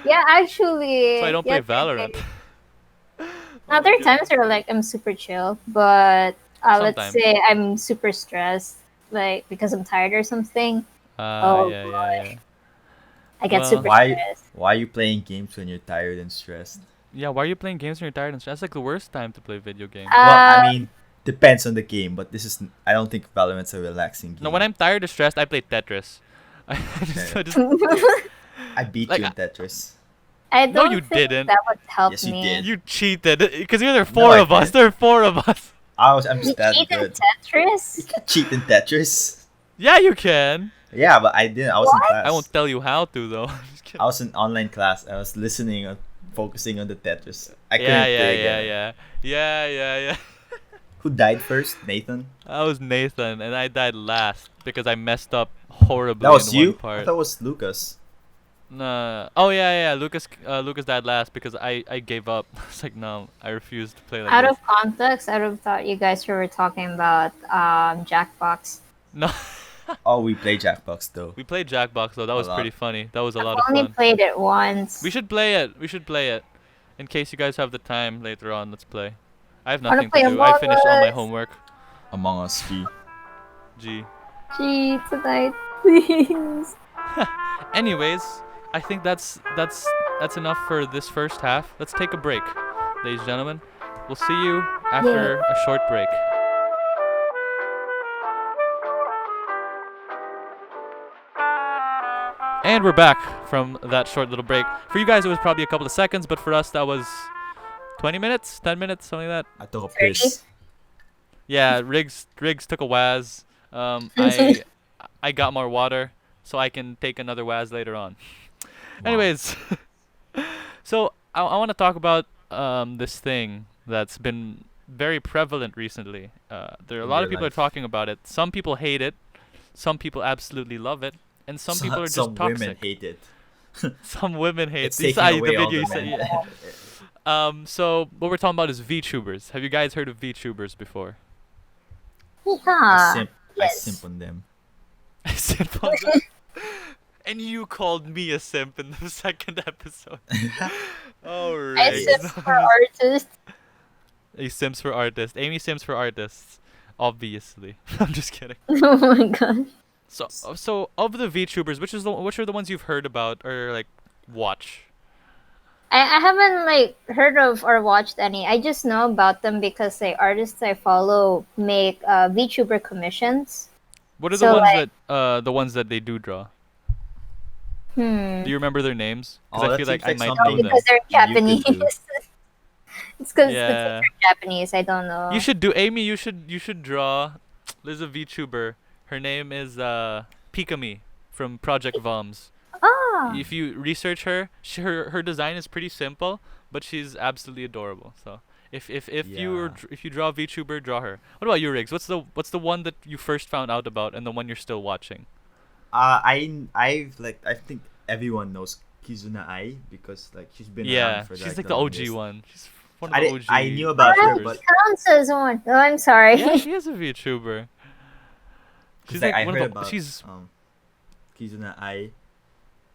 Yeah, actually. So I don't play yes, yes, Valorant. yes. Now, there are times where like I'm super chill, but let's Sometimes. say I'm super stressed, like because I'm tired or something. Oh, Yeah. I get Well, super Why stressed. why are you playing games when you're tired and stressed? Yeah, why are you playing games when you're tired and stressed? That's like the worst time to play video games. Well, I Uh, mean, depends on the game, but I don't think Valorant's a relaxing game. No, when I'm tired or stressed, I play Tetris. I Okay. just I beat like, you in Tetris. I No, don't you think didn't. that would help Yes, you me. did. you cheated because there are four I of us. didn't. There are four of us. I'm You just that cheat in good. Tetris? You can cheat in Tetris. Yeah, you can. Yeah, but I didn't. I was in What? class. I won't tell you how to though. Just kidding. I was in online class. I was listening and focusing on the Tetris. I couldn't Yeah, play again. yeah. Who died first? Nathan? I was Nathan, and I died last because I messed up horribly. That was in you? One part. I thought it was Lucas. Nah. Oh yeah. Lucas died last because I gave up. It's like no, I refused to play like Out this. of context, I would have thought you guys were talking about Jackbox. No, Oh, we play Jackbox though. we played Jackbox though. That was lot. pretty funny. That was a I've lot of only fun. played it once. We should play it. In case you guys have the time later on, let's play. I have Wanna nothing play to do. I Among finished all my Us? homework. Among Us G. Gee. Gee, tonight, please. Anyways, I think that's enough for this first half. Let's take a break, ladies and gentlemen. We'll see you after a short break. And we're back from that short little break. For you guys, it was probably a couple of seconds, but for us, that was 20 minutes, 10 minutes, something like that. I took a 30? piss. Yeah, Riggs took a Waz. I got more water, so I can take another Waz later on. Wow. Anyways, so I want to talk about this thing that's been very prevalent recently. There are a lot of Real people are life. talking about it. Some people hate it, some people absolutely love it, and some people are just some toxic. women hate it. Some women hate It's it. You taking saw away the all video the you said. men. Yeah. So what we're talking about is VTubers. Have you guys heard of VTubers before? I Yeah. simp yes. on them. Simp on them. And you called me a simp in the second episode. Oh, I right. simp for artists. He simps for artists. Amy sims for artists. Obviously. I'm just kidding. Oh my gosh. So of the VTubers, which are the ones you've heard about or like watch? I haven't like heard of or watched any. I just know about them because the artists I follow make VTuber commissions. What are So like, the ones that they do draw? Do hmm, you remember their names? Because Oh, I that feel like seems I like might oh, know something them. because they're you could Japanese. do. It's because the kids Yeah. are Japanese. I don't You know. should do Amy. You should draw. There's a VTuber. Her name is Pikami from Project Voms. Ah, If you research her, her design is pretty simple, but she's absolutely adorable. So Yeah. if you draw a VTuber, draw her. What about you, Riggs? What's the one that you first found out about and the one you're still watching? I think everyone knows Kizuna Ai because like she's been around Yeah, for she's like like the the OG longest. one. She's one of the OG I knew about her, VTubers. but counts as one. Oh, I'm sorry. Yeah, she is a VTuber. because She's like like I one heard of the about she's Kizuna Ai.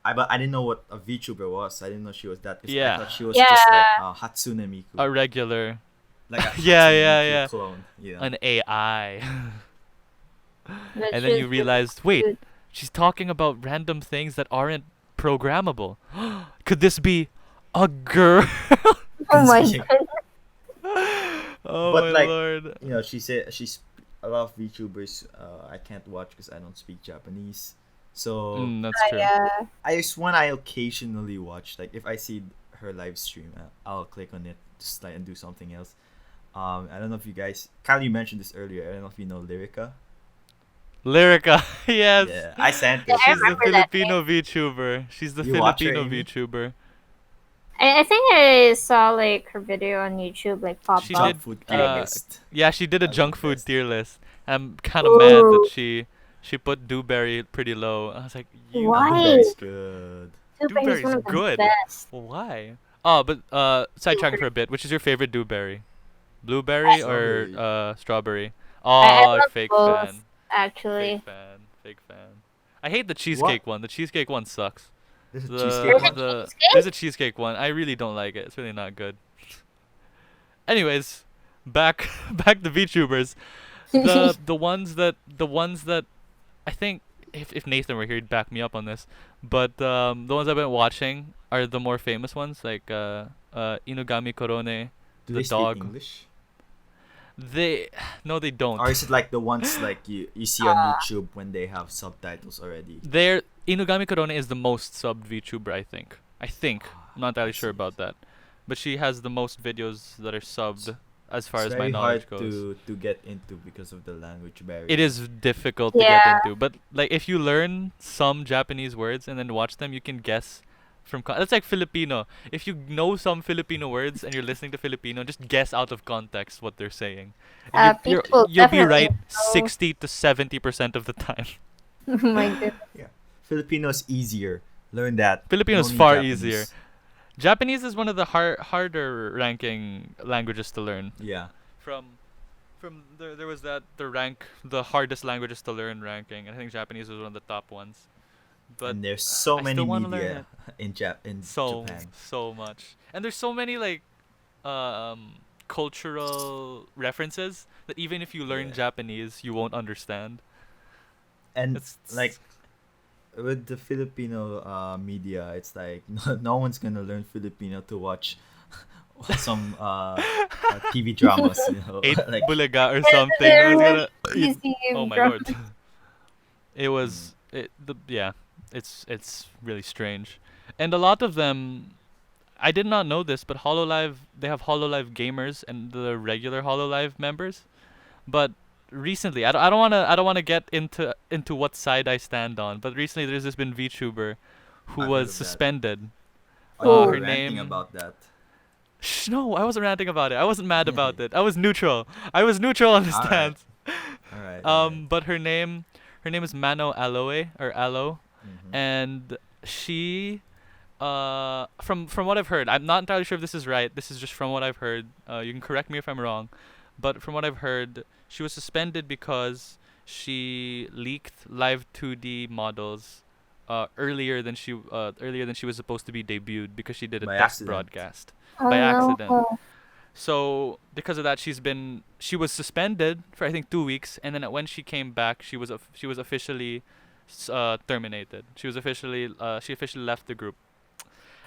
But I didn't know what a VTuber was. I didn't know she was that. 'Cause I Yeah. thought she was just like Yeah. Hatsune Miku, a regular like a Yeah, Hatsune yeah, Miku yeah. clone. You know. an AI. But And then you she's realized, wait, cute. she's talking about random things that aren't programmable. Could this be a girl? Oh my Yeah. god. Oh But my like lord. you know, she said she's a lot of VTubers. I can't watch because I don't speak Japanese. So That's true. Yeah. I just one I occasionally watch. Like if I see her live stream, I'll click on it just like and do something else. I don't know if you guys, Kyle, you mentioned this earlier. I don't know if you know Lyrica. Lyrica, yes. Yeah, I sent Yeah, it. I She's the remember that Filipino VTuber. She's the You watch her, Filipino Amy? VTuber. I think I saw like her video on YouTube like pop She up. did, Junk food but I tier guess- list. Yeah, she did a That's junk the food best. tier list. I'm kind of mad that Ooh. she put Dewberry pretty low. I was like, you Why? Blueberry's good. Dewberry is Dewberry's one of the good. best. Why? Oh, but sidetracking for a bit. Which is your favorite Dewberry? Blueberry or Strawberry. strawberry? I Oh, love fake both, fan. actually. Fake fan. Fake fan. I hate the cheesecake one. The cheesecake one sucks. There's a The, cheesecake There's a one. cheesecake? there's a cheesecake one. I really don't like it. It's really not good. Anyways, back back to VTubers. The ones that I think if Nathan were here, he'd back me up on this. But the ones I've been watching are the more famous ones, like Inugami Korone, Do the they speak dog. English? They no, they don't. Or is it like the ones like you see on YouTube when they have subtitles already? They're Inugami Korone is the most subbed VTuber, I think. I'm not entirely sure about that. But she has the most videos that are subbed as far It's as my very knowledge hard goes. to get into because of the language barrier. It is difficult to Yeah. get into, but like if you learn some Japanese words and then watch them, you can guess from that's like Filipino. If you know some Filipino words and you're listening to Filipino, just guess out of context what they're saying. And People you'll be definitely right know. 60 to 70% of the time. Oh my goodness. Filipino's easier. Learn that. Filipino is No need far Japanese. easier. Japanese is one of the harder ranking languages to learn. Yeah. From there was the hardest languages to learn ranking, and I think Japanese was one of the top ones. But And there's so I many still wanna learn media in so Japan. so much, and there's so many like cultural references that even if you learn Yeah. Japanese, you won't understand. And It's like with the Filipino media, it's like no one's gonna learn Filipino to watch some TV dramas, you know. Eight like bulaga or Yeah, something. they're It was gonna eat- Easy oh my drum- lord. It was yeah. It's really strange, and a lot of them. I did not know this, but Hololive they have Hololive gamers and the regular Hololive members, but recently I don't wanna get into what side I stand on, but recently there's this been VTuber who I've heard was of that. suspended. oh, her you're ranting name- about that. Shh, no, I wasn't ranting about it. I wasn't mad about it. I was neutral. I was neutral on the Alright. stance. All right. But her name is Mano Aloe or Aloe, and she from what I've heard, I'm not entirely sure if this is right. This is just from what I've heard. You can correct me if I'm wrong, but from what I've heard, she was suspended because she leaked live 2D models earlier than she was supposed to be debuted because she did a By test accident. broadcast Oh, by no. accident. So because of that, she was suspended for I think 2 weeks, and then when she came back, she was officially terminated. She officially left the group,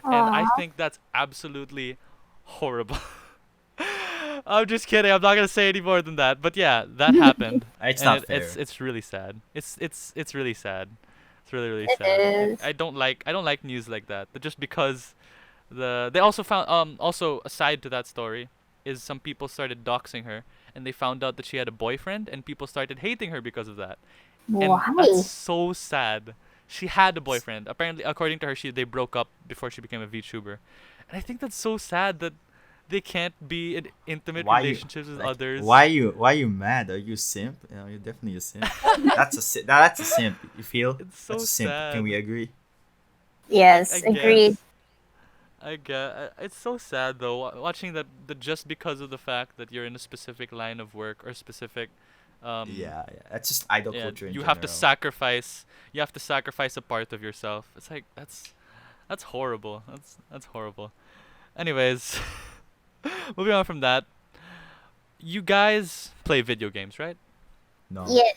and I Aw. think that's absolutely horrible. I'm just kidding. I'm not gonna say any more than that. But yeah, that happened, It's and not fair. it's really sad. It's really sad. It's really It sad. And is. I don't like news like that. But just because they also found also aside to that story is some people started doxing her, and they found out that she had a boyfriend, and people started hating her because of that. And that's Why? so sad. She had a boyfriend. Apparently, according to her, they broke up before she became a VTuber. And I think that's so sad that they can't be in intimate Why you relationships with like? others. Why you mad? Are you a simp? You know, you're definitely a simp. That's a simp. You feel? It's so That's a simp. Can we sad. agree? I Yes, agreed. guess. I guess it's so sad though watching that just because of the fact that you're in a specific line of work or specific um Yeah, yeah. That's just idol yeah, culture in you have to general. sacrifice a part of yourself. It's like that's horrible. That's horrible. Anyways, moving on from that, you guys play video games, right? No, Yes.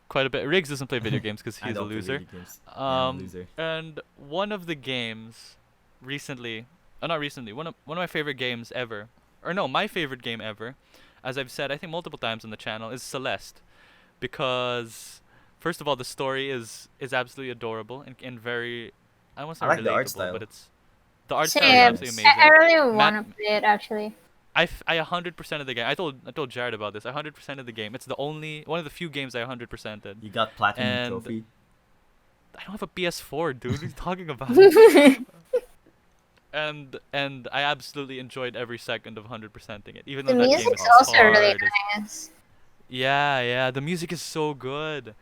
Quite a bit. Riggs doesn't play video games because I he's a don't play loser. video games. Yeah, I'm a Um, loser. and one of the games recently, not recently, one of my favorite games ever, or no, my favorite game ever, as I've said I think multiple times on the channel, is Celeste, because first of all the story is absolutely adorable and very, I won't I say like the art relatable, style. but the art style is Same. absolutely I amazing. really want Matt, to play it actually. I 100% of the game. I told Jared about this. I 100% of the game. It's the only one of the few games I 100%ed. You got platinum And trophy. I don't have a PS4, dude. What are you talking about? And I absolutely enjoyed every second of 100%ing it, even The though that game is music's Awesome. also really hard. nice. Yeah, yeah. The music is so good.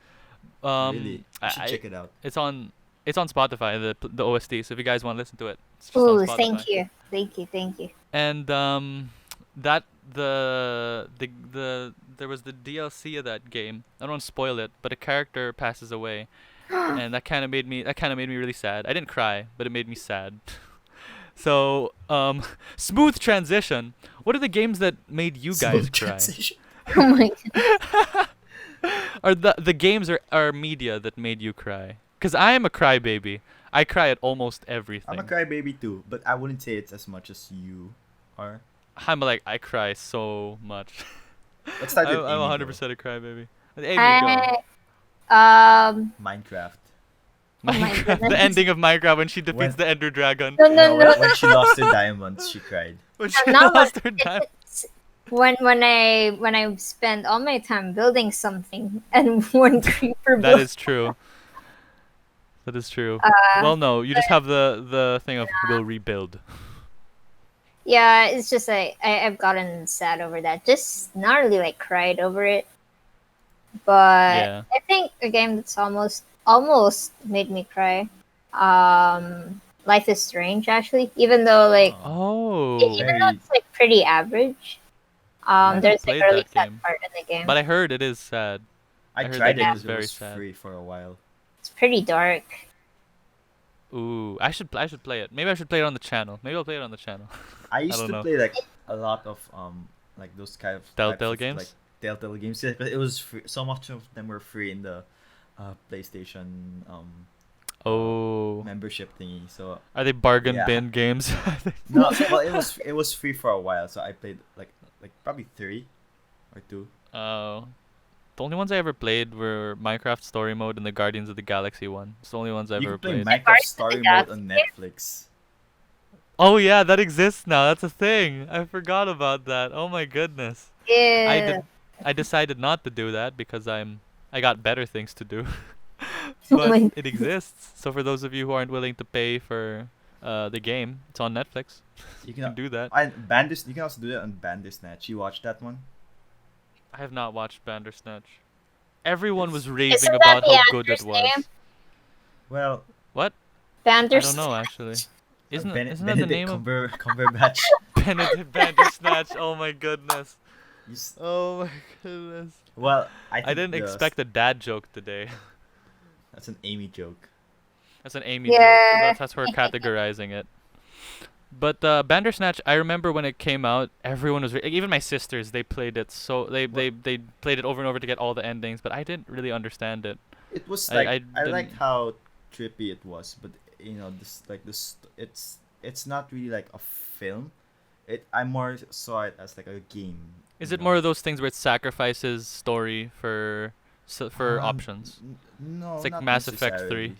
Really, you should check it out. It's on Spotify, the OST. So if you guys want to listen to it, it's just on Ooh, Spotify. thank you. Thank you, thank you. And that there was the DLC of that game. I don't want to spoil it, but a character passes away, and that kind of made me really sad. I didn't cry, but it made me sad. So smooth transition. What are the games that made you guys Smooth cry? transition. Oh my god. Or the games are media that made you cry? Cause I am a crybaby. I cry at almost everything. I'm a crybaby too, but I wouldn't say it's as much as you are. I cry so much. Let's start with I'm Amy, 100% a crybaby. Amy, go. Minecraft. Oh my Minecraft, the goodness. ending of Minecraft when she defeats When- the Ender Dragon. No, No, no, when, no. when she lost her diamonds, she cried. When she Not lost her like- diamond. it's- when I spend all my time building something and one creeper That is true. That is true. Well, no, you just have the thing of we'll rebuild. yeah, it's just like I've gotten sad over that. Just not really like cried over it. But Yeah. I think a game that's almost made me cry. Life is Strange actually. Even though like Oh. even though it's like pretty average. haven't There's like played a really that sad game. part in the game. But I heard it is sad. I heard tried that it game because is it very was sad. free for a while. It's pretty dark. Ooh, I should play it. Maybe I should play it on the channel. Maybe I'll play it on the channel. I used don't to know. play like a lot of like those kind of Telltale types of, games? like Telltale games. Yeah, 'cause it was free. So much of them were free in the PlayStation Oh. membership thingy. So Are they bargain Yeah. bin games? no, well it was free for a while. So I played like probably 3 or 2. Oh. The only ones I ever played were Minecraft Story Mode and the Guardians of the Galaxy one. It's the only ones I've You ever can play played. Minecraft Guardians of Story the Mode on Netflix. Oh yeah, that exists now. That's a thing. I forgot about that. Oh my goodness. Yeah. I decided not to do that because I got better things to do. Oh But my it exists. So for those of you who aren't willing to pay for the game, it's on Netflix. You You can can do that. You can also do that on Bandersnatch. You watched that one? I have not watched Bandersnatch. Everyone was Isn't raving that about the how good it actor's was. name? Well, What? I Bandersnatch. don't know actually. Isn't that the Benedict name of Cumberbatch. Benedict Bandersnatch? Oh my goodness. You s- Oh my goodness. well, I I didn't expect a dad joke today. that's an Amy joke. That's an Amy Yeah. joke. That's her categorizing it. But Bandersnatch, I remember when it came out, everyone was even my sisters. They played it they played it over and over to get all the endings, but I didn't really understand it. It was I like I I liked didn't. how trippy it was, but this like this it's not really like a film. I more saw it as like a game. Is You it more know. of those things where it sacrifices story for options? It's No, like not Mass Effect necessarily. 3.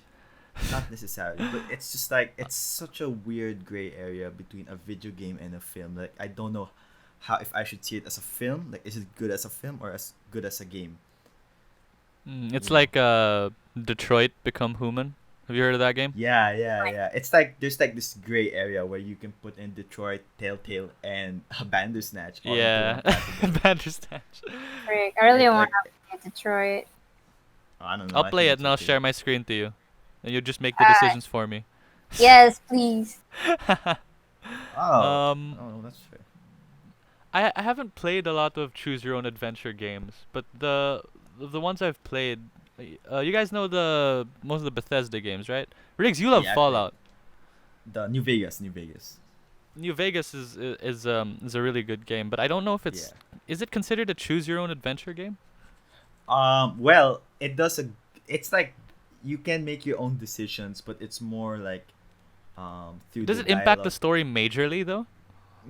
Not necessarily, but it's just like it's such a weird gray area between a video game and a film. Like I don't know how if I should see it as a film. Like is it good as a film or as good as a game? It's You know. like Detroit Become Human. Have you heard of that game? Yeah, yeah, yeah. It's like there's like this gray area where you can put in Detroit, Telltale, and Bandersnatch all into one Yeah, category. Bandersnatch. Frick, I really want Like to play Detroit. I don't know. I'll I play think it it's and I'll okay. share my screen to you, and you just make the Uh, decisions for me. yes, please. Oh, um, oh, that's fair. I haven't played a lot of choose your own adventure games, but the ones I've played, you guys know the most of the Bethesda games, right? Riggs, you love Yeah, I played Fallout. the New Vegas, New Vegas. New Vegas is a really good game, but I don't know if Yeah. is it considered a choose your own adventure game? Well, it does a. It's like you can make your own decisions, but it's more like through Does the it impact the dialogue. story majorly though?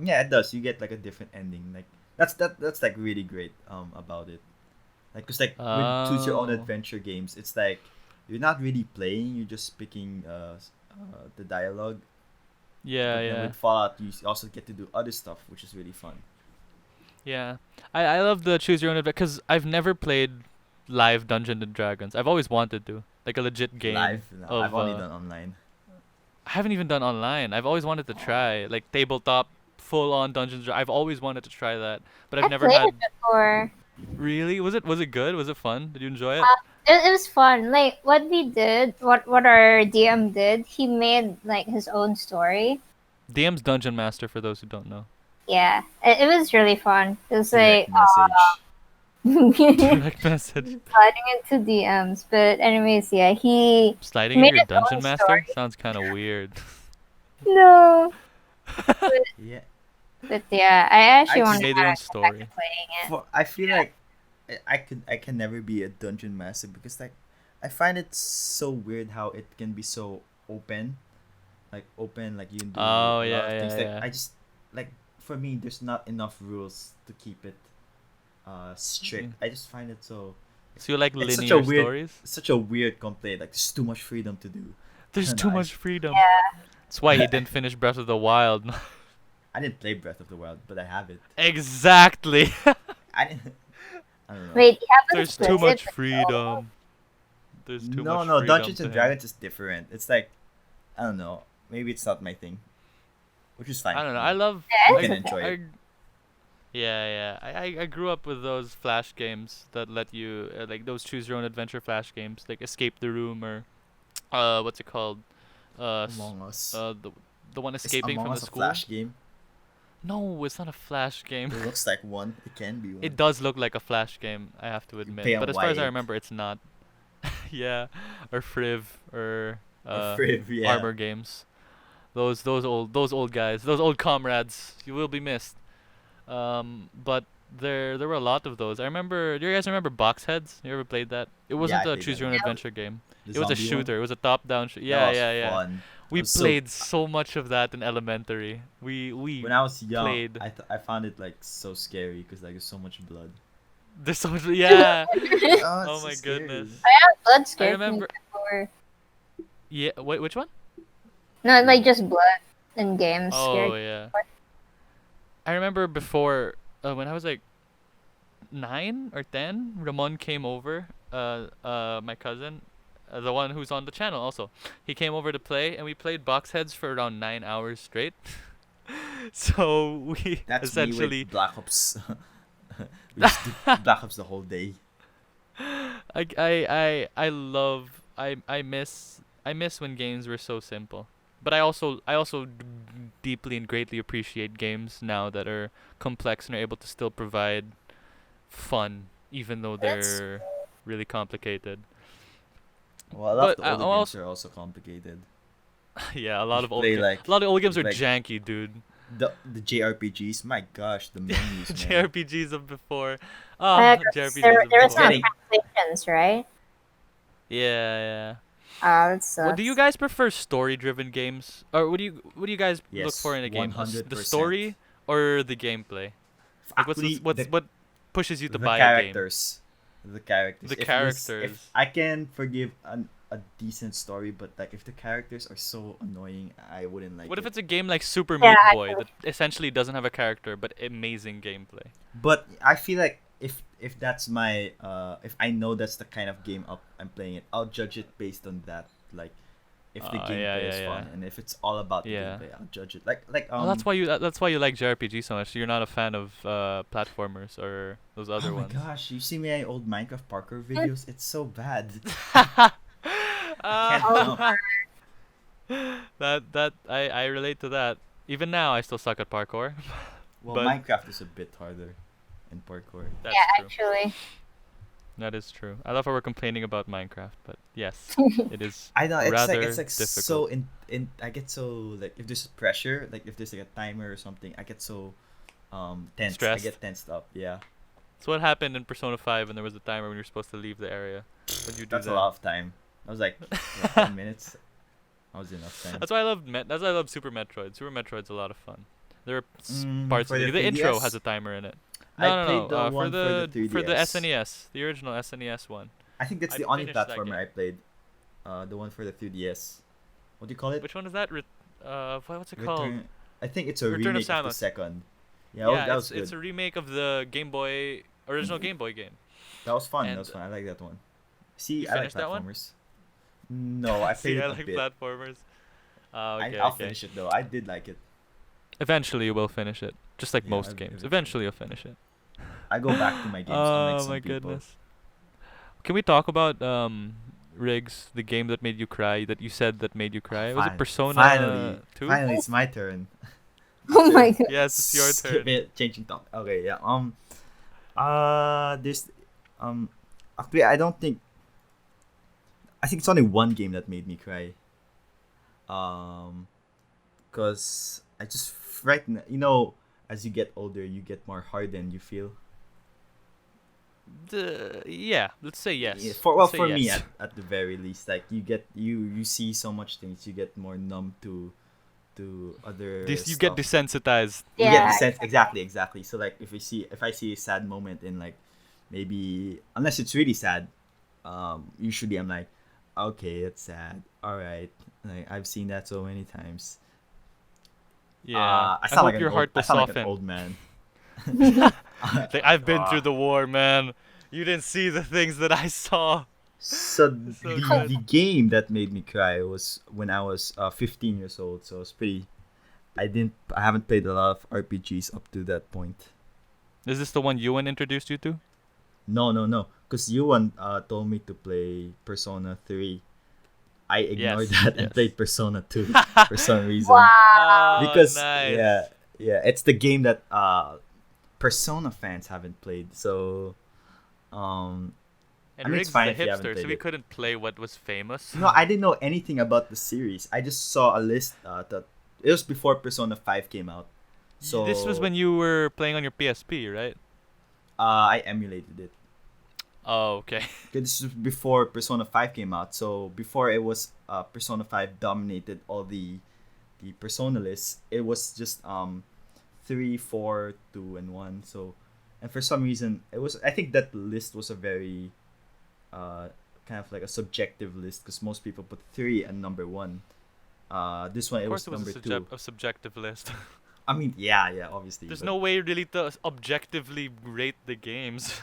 Yeah, it does. You get like a different ending. Like that's like really great about it. Like cause like with choose your own Oh, adventure games, it's like you're not really playing. You're just picking the dialogue. yeah, But then yeah. with Fallout, you also get to do other stuff, which is really fun. Yeah, I love the choose your own adventure because I've never played live Dungeons and Dragons. I've always wanted to, like a legit game Live, no, I've of. only done online. I haven't even done online. I've always wanted to try like tabletop, full on Dungeons. I've always wanted to try that, but I've I never played had. it before. Really? Was it good? Was it fun? Did you enjoy it? Uh, it was fun. Like what we did, what our DM did, he made like his own story. DM's Dungeon Master for those who don't know. Yeah, it was really fun. It was like Direct message. sliding Direct message. into DMs. But anyways, yeah, he Sliding in made your his Dungeon own Master story. sounds kind of weird. No, but, Yeah, but yeah, I I actually just He want to made their own get back to story. playing it. I feel like I can never be a dungeon master because like I find it so weird how it can be so open, like you can do Oh a lot yeah, of things. yeah, Like yeah. I just like for me, there's not enough rules to keep it strict. Mm. I just find it so So you like it's such a linear weird stories? such a weird complaint. Like there's too much freedom to do. I There's don't know. too much freedom. Yeah. That's why he didn't finish Breath of the Wild. I didn't play Breath of the Wild, but I have it. Exactly. I didn't. I don't know. Wait, you haven't There's played too it? much But freedom. There's too No, much no, freedom Dungeons to and him. Dragons is different. It's like I don't know. Maybe it's not my thing, which is fine. I don't know. You I love. You Yeah, can it's enjoy I, it. yeah, yeah. I grew up with those flash games that let you like those choose your own adventure flash games, like Escape the Room or what's it called? Among Us. The one Is escaping Among from the Us a school. flash game? No, it's not a flash game. It looks like one. It can be one. It does look like a flash game, I have to You admit. pay But on as far as I Wyatt. remember, it's not. Yeah, or Friv or Or Friv, yeah. Armor Games. Those old guys, those old comrades. You will be missed. But there were a lot of those. I remember. Do you guys remember Box Heads? You ever played that? It Yeah, wasn't I a played choose that your own one. adventure game. The It was a zombie one? shooter. It was a top-down. That Yeah, was yeah, yeah. fun. We It was so- played so much of that in elementary. We When I was young, played. I found it like so scary because like there's so much blood. There's so much. Yeah. Oh, Oh my goodness. blood scared me remember- before. Yeah. Wait, which one? No, like just blood in games Oh scared. yeah. I remember before when I was like 9 or 10, Ramon came over. My cousin, the one who's on the channel also. He came over to play, and we played box heads for around 9 hours straight. So we That's essentially. me with Black Ops. We just do Black Ops the whole day. I love I miss when games were so simple. But I also deeply and greatly appreciate games now that are complex and are able to still provide fun even though That's they're really complicated. Well, a lot of But the older games also are also complicated. yeah, a lot You of old play, games. like- A lot of old games are like- janky, dude. The JRPGs, my gosh, the menus, man. JRPGs of before. Uh, JRPGs there of was before. no Getting- translations, right? Yeah. That What do you sucks. guys prefer? Story-driven games, or what do you guys look Yes, for in a game? The 100%. story or the gameplay? Like Actually, what pushes you to the buy a game? characters, the characters. The If characters. I can forgive a decent story, but like if the characters are so annoying, I wouldn't like What if it. it's a game like Super Yeah, Meat Boy actually. that essentially doesn't have a character but amazing gameplay? But I feel like if that's my if I know that's the kind of game I'm playing it, I'll judge it based on that. Like if the Yeah, gameplay is yeah, fun yeah. and if it's all about the Yeah. gameplay, I'll judge it. Like Well, that's why you like JRPG so much. You're not a fan of platformers or those oh other my ones. gosh, you see my old Minecraft parkour videos? It's so bad. I can't Uh, jump. I relate to that. Even now, I still suck at parkour. Well, But Minecraft is a bit harder in parkour. that's Yeah, true. actually. That is true. I love how we're complaining about Minecraft, but yes, it is I know rather it's like so difficult. in I get so like if there's pressure, like if there's like a timer or something, I get so tense. I Stressed. get tensed up. Yeah. So what happened in Persona 5 when there was a timer when you're supposed to leave the area? What'd you do That's a then? lot of time. I was like what, 10 minutes. That was enough time. That's why I love that's why I love Super Metroid. Super Metroid's a lot of fun. There are parts For of the the intro 3DS? has a timer in it. I No, no, played no. the one For the 3DS. SNES, the original SNES one. I think that's I the only finished that platformer game. I played. The one for the 3DS. What do you call it? Which one is that? What's it called? Return. I think it's a Return of remake of the Samus. second. Yeah, Yeah, that was it's good. a remake of the Game Boy original Game Boy game. That was fun. That And was fun. I like that one. See, you I like finished that one? platformers. No, I See, played I it a like bit. platformers. Okay, I'll okay. finish it though. I did like it. Eventually, you will finish it, just like Yeah, most games. eventually. Eventually, you'll finish it. I go back to my games, unlike Oh some my people. goodness. Can we talk about Riggs, the game that made you cry? That you said that made you cry. Was it Fine- Persona Finally, 2? finally, it's my turn. Oh my god. Yes, it's your Skip turn. it, changing topic. Okay, yeah. There's, actually, I don't think. I think it's only one game that made me cry. Cause I just as you get older, you get more hardened. You feel. Yeah, let's say yes. Yeah, Let's say for me yes. at the very least, like you see so much things, you get more numb to other You get stuff. desensitized. You Yeah, get the sense exactly. So like if I see a sad moment in like maybe unless it's really sad, usually I'm like, okay, it's sad. All right, like I've seen that so many times. Yeah. I I sound hope like your heart will I sound like soften. an old man. Like, I've been through Ah. the war, man. You didn't see the things that I saw. So So the good. the game that made me cry was when I was 15 years old. So it's pretty. I haven't played a lot of RPGs up to that point. Is this the one Ewan introduced you to? No. Because Yuan told me to play Persona 3. I ignored Yes, that and yes. played Persona 2 for some reason. Wow. Because nice. yeah, it's the game that Persona fans haven't played. So And I mean, it's Riggs is fine a if you haven't hipster, so played we it. couldn't play what was famous. no, I didn't know anything about the series. I just saw a list that it was before Persona 5 came out. So This was when you were playing on your PSP, right? I emulated it. Oh, okay. 'Cause this was before Persona 5 came out. So before it was Persona 5 dominated all the Persona lists. It was just 3, 4, 2, and 1. So and for some reason I think that list was a very kind of like a subjective list because most people put 3 and number 1. This one Of it course, was it was number 2. a subjective list. I mean, yeah, obviously. There's but- no way really to objectively rate the games.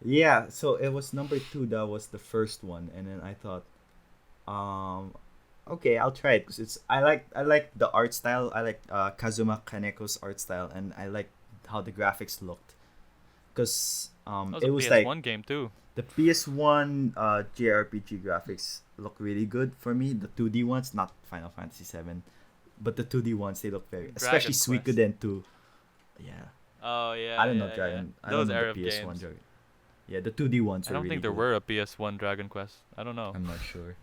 Yeah, so it was number 2 that was the first one, and then I thought, okay, I'll try it because I like the art style. I like Kazuma Kaneko's art style, and I like how the graphics looked. Because That was it a was PS1 like game too. the PS1 JRPG graphics look really good for me. The 2D ones, not Final Fantasy 7, but the 2D ones they look very, especially Dragon Quest. Suikoden 2. Yeah. Oh yeah. I don't know yeah, Dragon. Yeah. I don't Those know era the of PS1 games. Dragon. Yeah, the 2D ones. I don't think there were a PS1 Dragon Quest. I don't know. I'm not sure.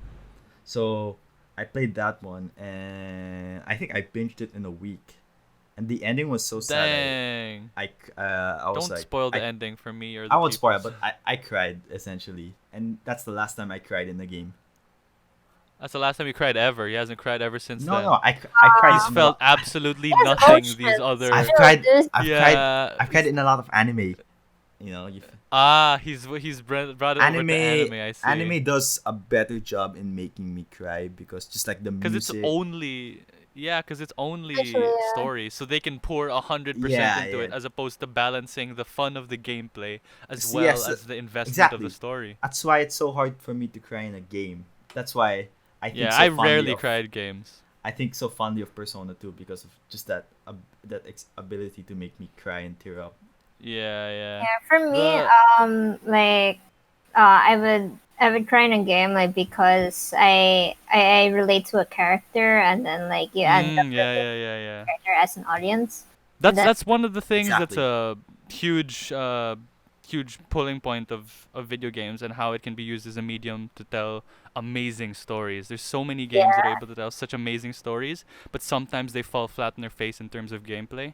So I played that one, and I think I binged it in a week. And the ending was so sad. Dang. I was Don't like, spoil the I, ending for me or the I won't spoil, it, peeps. but I cried essentially. and that's the last time I cried in the game. That's the last time he cried ever. He hasn't cried ever since No, then. no, I cried. He's in a felt lot. absolutely Yes, nothing. oceans. These other. I've Chill, cried. dude. I've cried in a lot of anime. You know, He's brought it over to anime. I see. anime does a better job in making me cry because just like the Because music. it's only Actually, yeah. story, so they can pour 100% Yeah, into it, yeah. as opposed to balancing the fun of the gameplay as S- well yes, as the investment exactly. of the story. That's why it's so hard for me to cry in a game. That's why I think Yeah, so I fondly rarely of, cried games. I think so fondly of Persona 2 because of just that ability to make me cry and tear up. Yeah, yeah. Yeah, for me, like, I would cry in a game like because I relate to a character, and then like you end up Yeah, with yeah, yeah, yeah. the character as an audience. That's that- one of the things that's Exactly. a huge pulling point of video games, and how it can be used as a medium to tell amazing stories. There's so many games that are able to tell such amazing stories, but sometimes they fall flat on their face in terms of gameplay.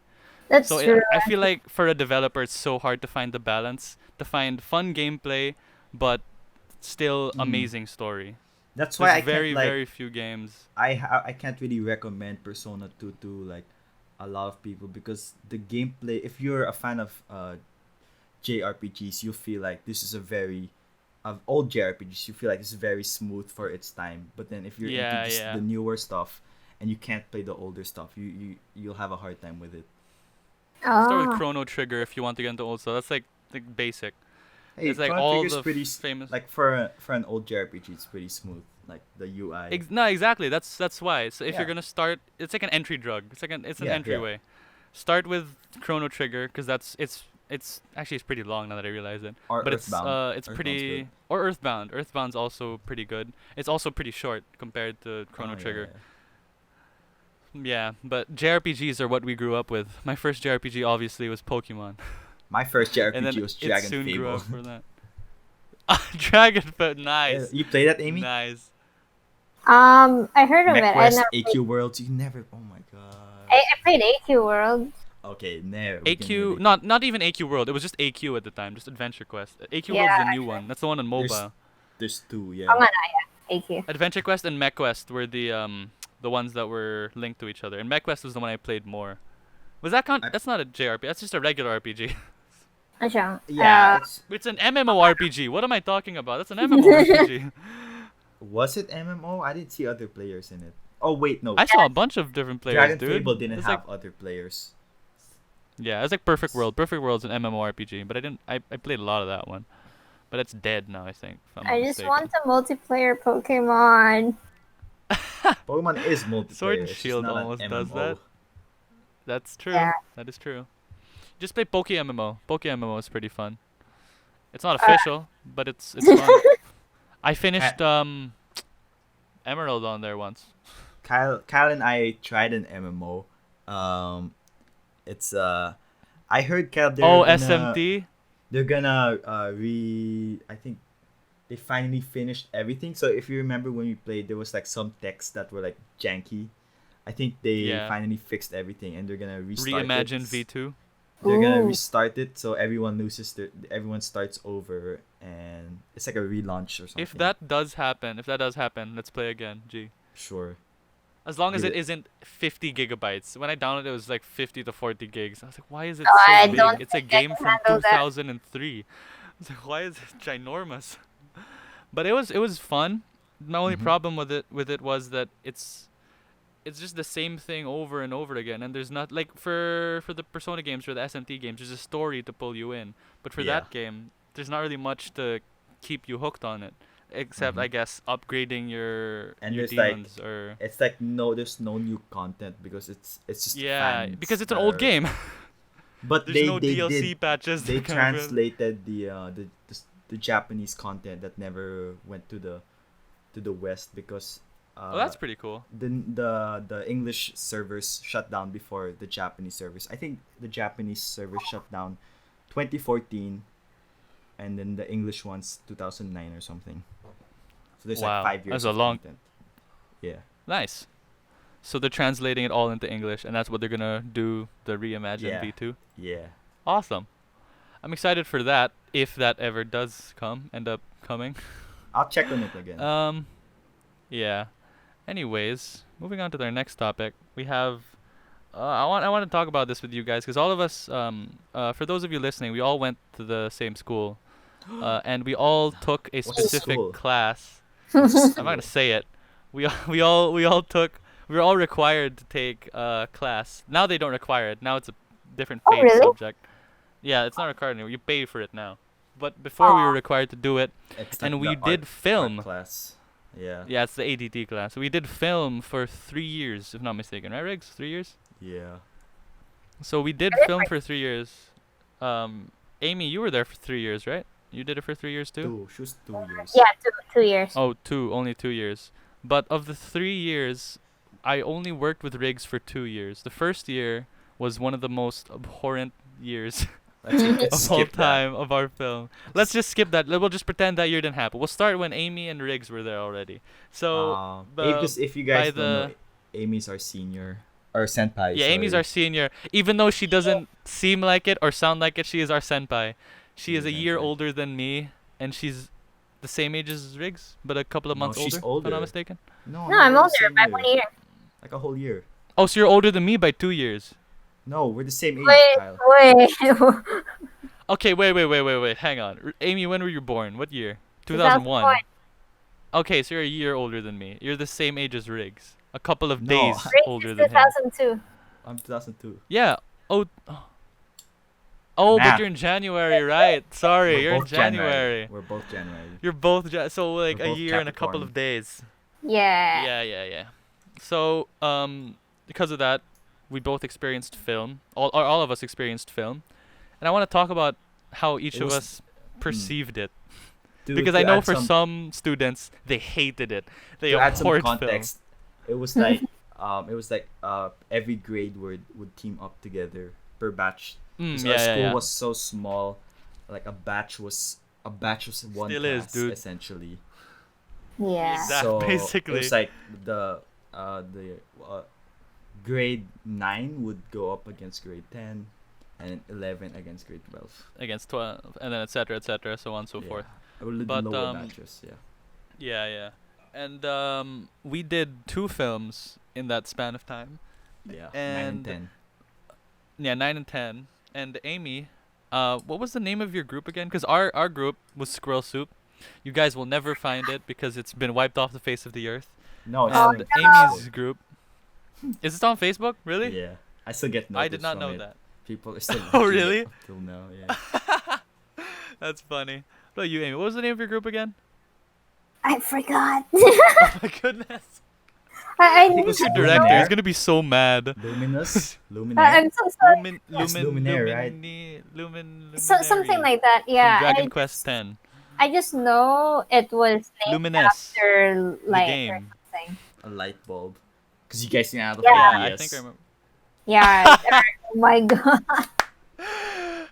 That's So true. I feel like for a developer, it's so hard to find the balance, to find fun gameplay, but still Mm. amazing story. That's why There's I very, can't like very few games. I can't really recommend Persona 2 to like a lot of people because the gameplay. If you're a fan of JRPGs, you feel like this is a very of old JRPGs. You feel like it's very smooth for its time. But then if you're Yeah, into just yeah. the newer stuff and you can't play the older stuff, you'll have a hard time with it. Start with Oh, Chrono Trigger if you want to get into old stuff. That's like basic. Hey, It's like Chrono all Trigger's the pretty famous. like for an old JRPG, it's pretty smooth. Like the UI. No, exactly. That's why. So if Yeah. you're gonna start, it's like an entry drug. It's an Yeah, yeah. entryway. Start with Chrono Trigger because it's actually it's pretty long now that I realize it. Or But Earthbound. it's Earthbound's pretty good. or Earthbound. Earthbound's also pretty good. It's also pretty short compared to Chrono Oh, yeah, Trigger. yeah. Yeah, but JRPGs are what we grew up with. My first JRPG obviously was Pokemon, My first and then JRPG was it Dragon soon grew Fable. up for that. Dragon, but nice, You play that, Amy? nice. I heard of it. I MechQuest, never. AQ Worlds. You never. Oh my I god. played AQ World. Okay, never. we can AQ, really- not even AQ World. It was just AQ at the time, just Adventure Quest. AQ World's Yeah, the new one. That's the one on There's- mobile. There's two. Yeah. Oh, yeah, AQ. Adventure Quest and MechQuest were the ones that were linked to each other. And MechQuest was the one I played more. Was that count? I- That's not a JRPG. That's just a regular RPG. Asya. Yeah. It's an MMORPG. What am I talking about? That's an MMORPG. Was it MMO? I didn't see other players in it. Oh wait, no. I saw a bunch of different players, Dragon dude. Fable didn't It's have like, other players. yeah, it's like Perfect World. Perfect World's an MMORPG, but I played a lot of that one. But it's dead now, I think. If I'm not I just mistaken. want a multiplayer Pokemon. Pokemon is multiplayer. Sword and it's just Shield not an almost does MMO. that. That's true. Yeah. That is true. Just play Poke MMO. Poke MMO is pretty fun. It's not official, but it's fun. I finished Emerald on there once. Kyle and I tried an MMO. It's I heard Kyle. SMT. They're gonna I think they finally finished everything. So if you remember when we played, there was like some texts that were like janky. I think they Yeah. finally fixed everything and they're gonna restart Reimagine it. V2. They're gonna Ooh. restart it so everyone starts over and it's like a relaunch or something. If that does happen, let's play again. Gee. Sure. As long as Give it it- isn't 50 gigabytes. When I downloaded it, it was like 50 to 40 gigs. I was like, why is it Oh, I so big? don't It's a think I game can from handle that. 2003. I was like, why is it ginormous? But it was fun. My only Mhm. problem with it was that it's just the same thing over and over again, and there's not like for the Persona games or the SMT games, there's a story to pull you in. But for Yeah. that game, there's not really much to keep you hooked on it, except Mhm. I guess upgrading your And your there's, like, demons or It's like there's no new content because it's just yeah, fans because it's an that old are- game. But There's they no they DLC did patches. they that come with- translated the Japanese content that never went to the West because Oh, that's pretty cool. the English servers shut down before the Japanese servers. I think the Japanese servers shut down 2014 and then the English ones 2009 or something. So there's Wow, like 5 years that's a of long- content. Yeah. Nice. So they're translating it all into English, and that's what they're gonna do the reimagined Yeah. V2. Yeah. Awesome. I'm excited for that if that ever does end up coming. I'll check on it again. Yeah. Anyways, moving on to our next topic, we have. I want to talk about this with you guys because all of us, for those of you listening, we all went to the same school, and we all took a What's the specific school? class. What's the I'm not school? gonna say it. We were all required to take class. Now they don't require it. Now it's a different Oh, paid really? subject. Yeah, it's not required anymore. You pay for it now. But before we were Aw. required to do it, It's and like we the did art film. class. Yeah. Yeah, it's the ADT class. We did film for 3 years, if not mistaken, right, Riggs? 3 years. Yeah. So we did Really? film for 3 years. Amy, you were there for 3 years, right? You did it for 3 years too. She was 2 years. Yeah, 2 years. Oh, only 2 years. But of the 3 years, I only worked with Riggs for 2 years. The first year was one of the most abhorrent years Let's of all skip that. time of our film. Let's just skip that. We'll just pretend that year didn't happen. We'll start when Amy and Riggs were there already. So, Because if you guys by don't know, the- Amy's our senior or senpai. yeah, Amy's sorry. our senior. Even though she doesn't seem like it or sound like it, she is our senpai. She is a year senpai. older than me, and she's the same age as Riggs, but a couple of No, months she's If I'm older. not mistaken. No, No, I'm we're the older same by year. 1 year. Like a whole year. Oh, so you're older than me by 2 years. No, we're the same age, Wait, Kyle. wait. Okay, wait. Hang on. Amy, when were you born? What year? 2001. 2001. Okay, so you're a year older than me. You're the same age as Riggs. A couple of No. days Riggs older is than him. 2002. I'm 2002. Yeah. Oh, but Math. you're in January, right? Sorry, We're you're in both January. We're both January. You're both so like We're a both year and a couple Capricorn. of days. Yeah. Yeah. So because of that, we both experienced film. All of us experienced film, and I want to talk about how each It of was- us perceived it. Dude, Because to I know add for some students they hated it. They to add some abhorred film. context, it was like every grade would team up together per batch. Because our school was so small, like a batch was one Still is, class dude. essentially. Yeah. Exact- So basically. it was like the grade 9 would go up against grade 10, and 11 against grade 12. Against 12, and then etc., so on and so Yeah. forth. The But, lower batches, yeah. Yeah. And we did 2 films in that span of time. Yeah, 9 And- and 10. Yeah, 9 and 10. And Amy, what was the name of your group again? Because our group was Squirrel Soup. You guys will never find it because it's been wiped off the face of the earth. No, it's And on Amy's group. Is it on Facebook? Really? Yeah, I still get notice I did not from know it. that. People are still Oh, watching it really? up till now, yeah. That's funny. What about you, Amy? What was the name of your group again? I forgot. Oh my goodness. I think it was Your Luminaire. director is gonna be so mad. Luminous? Luminaire? I'm so sorry. That's Luminaire, right? Something like that. Yeah. From Dragon I Quest X. I just know it was named Luminous. after light or game. something. A light bulb. Because you guys know how to Yeah. Yeah, play I PS. think I remember. Yeah. Oh my god.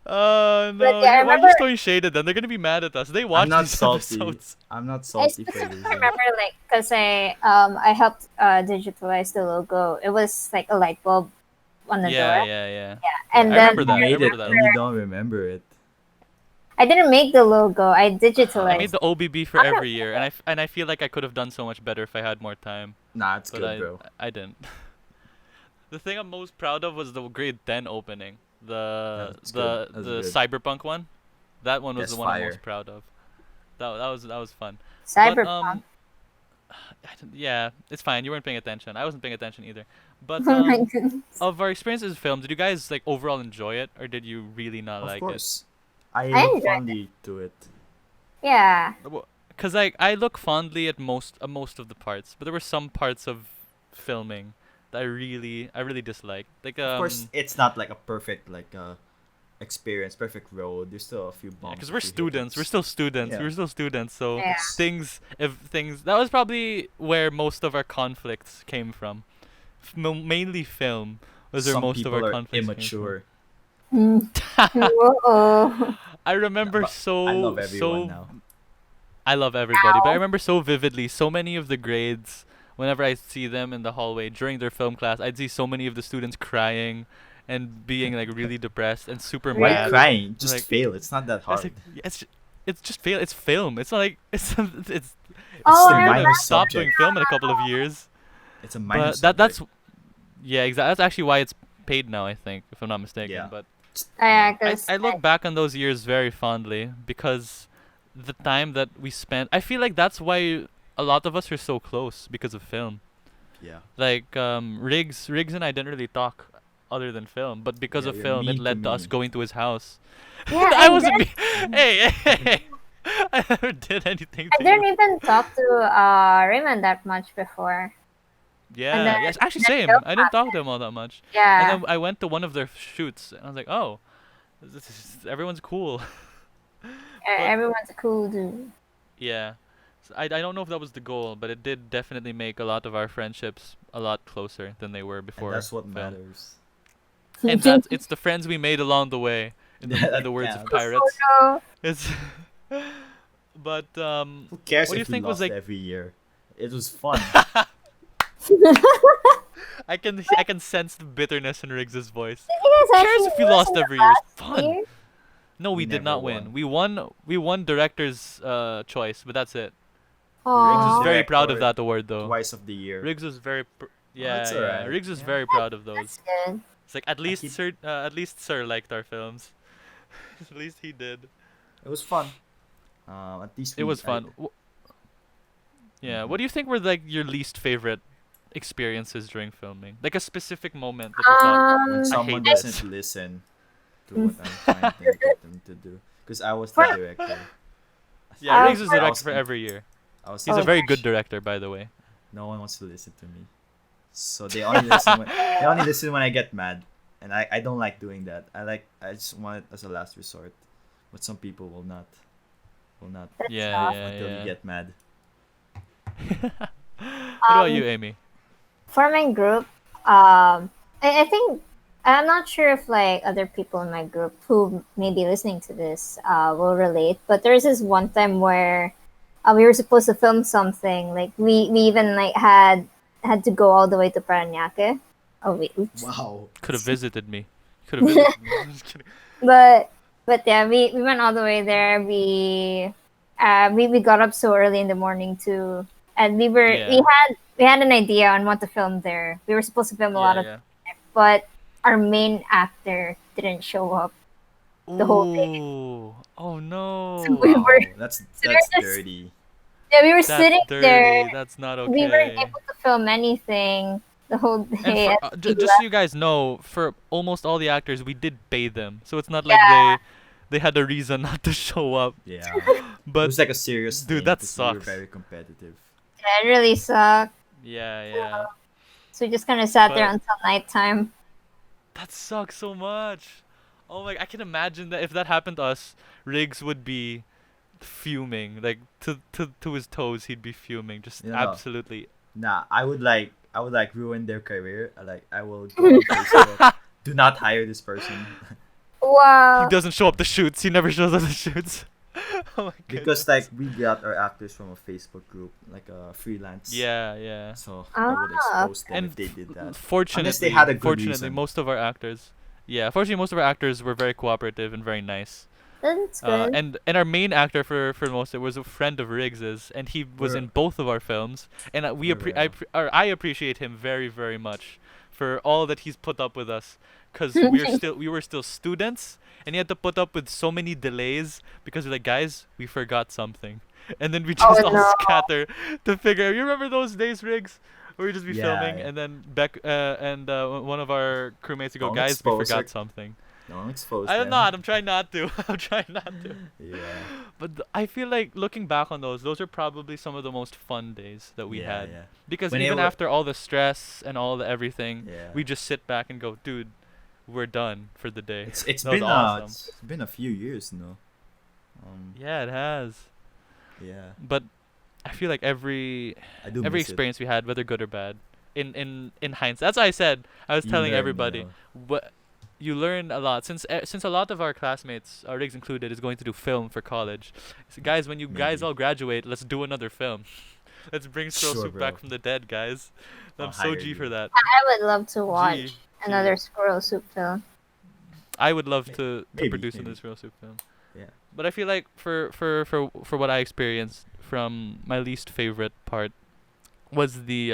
Oh no! But yeah, I Why are you remember- just throwing shade at them? They're gonna be mad at us. They watch I'm not these salty. episodes. I'm not I salty for specifically losing. remember, like, because I helped digitalize the logo. It was like a light bulb on the Yeah. door. And I then remember that. I You made it remember that. and you don't remember it. I didn't make the logo. I I digitalized. made the OBB for I don't every year, and I feel like I could have done so much better if I had more time. Nah, it's But good, bro. I didn't. The thing I'm most proud of was the grade 10 opening. The That's the good. That's the good. cyberpunk one. That one was That's the one I'm fire. most proud of. That was fun. Cyberpunk. Yeah, it's fine. You weren't paying attention. I wasn't paying attention either. But Oh my goodness. of our experiences with film, did you guys like overall enjoy it, or did you really not Of like course. I enjoyed look fondly to it. Yeah. it? Cause like I look fondly at most of the parts, but there were some parts of filming that I really disliked. Like Of course, it's not like a perfect experience, perfect road. There's still a few bumps. because a we're few students. We're hiccups. still students. Yeah. We're still students. So Yeah. things that was probably where most of our conflicts came from. Mainly film was where Some most of people our are conflicts immature. Mm. Whoa. I remember But so I love everyone so now. I love everybody, but I Ow. remember so vividly so many of the grades. Whenever I see them in the hallway during their film class, I'd see so many of the students crying and being like really depressed and super Why mad. crying? Just Like- fail. It's not that It's hard. like, yeah, it's just it's film. It's not like it's Oh, the we're I gonna minor stop subject. doing film in a couple of years. It's a minor But subject. that's yeah, exactly. That's actually why it's paid now, I think, if I'm not mistaken. Yeah. But yeah, I, 'cause I look back on those years very fondly because the time that we spent, I feel like that's why a lot of us are so close because of film. Yeah. Like Riggs and I didn't really talk other than film, but because Yeah, of you're film, it mean to led to us me. going to his house. yeah, I I wasn't. didn't, Hey, hey, hey! I never did anything I to didn't you. even talk to Raymond that much before, and Yeah, then yes, actually, that film same. I didn't talk to him all that much. And yeah, then I went to one of their shoots, and I was like, oh, everyone's cool. But everyone's a cool dude. yeah, I don't know if that was the goal, but it did definitely make a lot of our friendships a lot closer than they were And before that's what film. matters. And it's the friends we made along the way, Yeah, in that the words of counts. pirates. Oh It's but Who cares what do you if we think was lost like? every year? It was fun. no! I can sense the bitterness in Riggs's voice. You Who guys cares actually if we lost listened every year? It's last fun. year? No, we We did never not win. won. We won director's choice, but that's it. Riggs was Aw. very proud of Director that award though. twice of the year. Riggs was very yeah, that's yeah. alright. Riggs was Yeah. very proud of those. That's good. It's like at least keep- Sir liked our films. At least he did. It was fun. At least It was fun. Yeah. What do you think were like your least favorite experiences during filming? Like a specific moment that you thought. when Um, someone hate this. doesn't listen to what I'm trying to get them to do. Because I was the For- director. Yeah, Riggs was I director was- for every year. I was He's Oh, a very gosh. good director, by the way. no one wants to listen to me. So they only listen when I get mad. And I don't like doing that. I just want it as a last resort. But some people will not Yeah, tough. yeah, until yeah. you get mad. What about you, Amy? For my group, I think I'm not sure if like other people in my group who may be listening to this will relate. But there's this one time where we were supposed to film something. Like we even like had to go all the way to Paranaque. Oh wait, oops. Wow. Could have visited me. Could have visited me. I'm just kidding. But yeah, we went all the way there. We got up so early in the morning too, and Yeah. we had an idea on what to film there. We were supposed to film a lot of, Yeah, but our main actor didn't show up yeah. the whole day. Ooh. Oh no. So we Wow. were That's we're that's just- dirty. yeah, we were That's sitting dirty. there. That's not We weren't okay. able to film anything the whole And day. for, and just we so you guys know, for almost all the actors, we did pay them, so it's not like Yeah. they had a reason not to show up. Yeah. It But was like a serious dude, thing that 'cause we were sucks. very competitive. it really sucked. yeah, yeah, So we just kind of sat there But- until nighttime. that sucks so much. Oh my, I can imagine that if that happened to us, Riggs would be fuming, like to his toes. He'd be fuming, just You know. absolutely. Nah, I would like ruin their career. I will go on Facebook. Do not hire this person. Wow. He doesn't show up to shoots. He never shows up to shoots. Oh my Because goodness. like we got our actors from a Facebook group, like a freelance. Yeah, yeah. So I would Ah. expose them And if they did that. Fortunately, had a good fortunately, reason. most of our actors, fortunately, most of our actors were very cooperative and very nice. That's good. And our main actor for most of it was a friend of Riggs's, and he was in We're- both of our films, and I appreciate him very very much for all that he's put up with us, because we were still students, and he had to put up with so many delays because we're like, guys, we forgot something, and then we just Oh, all no. scatter to figure. You remember those days, Riggs? Where we just be Yeah, filming, yeah. and then Beck and one of our crewmates would go, Don't guys, we expose forgot her. something. Don't expose I'm them. not. I'm trying not to. I'm trying not to. Yeah. But I feel like looking back on those are probably some of the most fun days that we yeah, had. Yeah. Because When it even wa- after all the stress and all the everything, Yeah. we just sit back and go, dude, we're done for the day. It's That was been awesome. it's been a few years, no. Yeah, it has. Yeah. But I feel like every I do every miss it. experience we had, whether good or bad, in hindsight, that's why I said I was You telling learn, everybody, you know. what you learn a lot since a lot of our classmates, Riggs included, is going to do film for college. So guys, when you guys Maybe. all graduate, let's do another film. Let's bring Scroll Sure, Soup back bro. from the dead, guys. I'll I'm so hire G you. for that. I would love to watch G. another Squirrel Soup film. I would love May- to maybe, produce an maybe. Israel soup film. Yeah. But I feel like for what I experienced from my least favorite part was the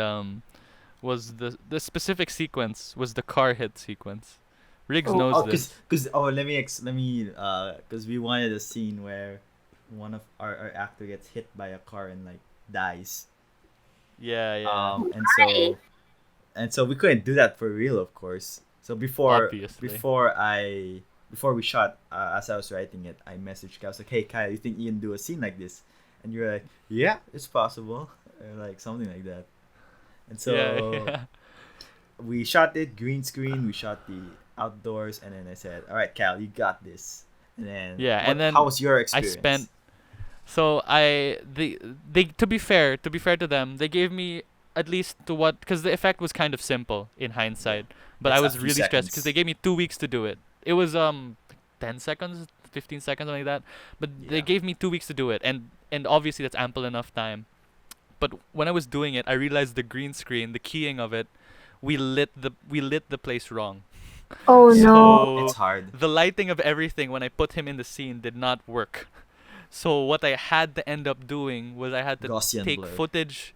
specific sequence was the car hit sequence. Riggs Oh, knows Oh, this. let me cause we wanted a scene where one of our actor gets hit by a car and like dies. Yeah, yeah. And Why? so we couldn't do that for real, of course. So Obviously. before we shot, as I was writing it, I messaged Kyle. I was like, "Hey, Kyle, you think you can do a scene like this?" And you're like, "Yeah, it's possible," or like something like that. And Yeah, so yeah. we shot it green screen. We shot the outdoors, and then I said, "All right, Cal, you got this." And then Yeah, and then How was your I experience? spent so I they to be fair to them, they gave me at least to what because the effect was kind of simple in Yeah, hindsight, but I it's a was few really stressed because they seconds. gave me 2 weeks to do it. It was 10 seconds, 15 seconds, something like that. But they Yeah. gave me 2 weeks to do it, and obviously that's ample enough time. But when I was doing it, I realized the green screen, the keying of it, we lit the place wrong. Oh Yeah, no. it's So hard. the lighting of everything when I put him in the scene did not work. So what I had to end up doing was I had to Gaussian take blur. footage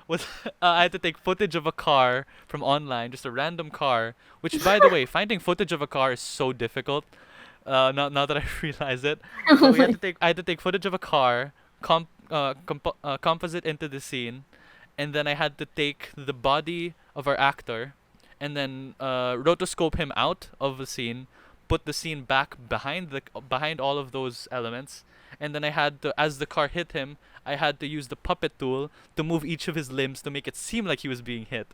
was I had to take footage of a car from online, just a random car. Which, by the way, finding footage of a car is so difficult. Now that I realize it, but I had to take footage of a car, composite into the scene, and then I had to take the body of our actor, and then rotoscope him out of the scene, put the scene back behind all of those elements, and then I had to, as the car hit him, I had to use the puppet tool to move each of his limbs to make it seem like he was being hit.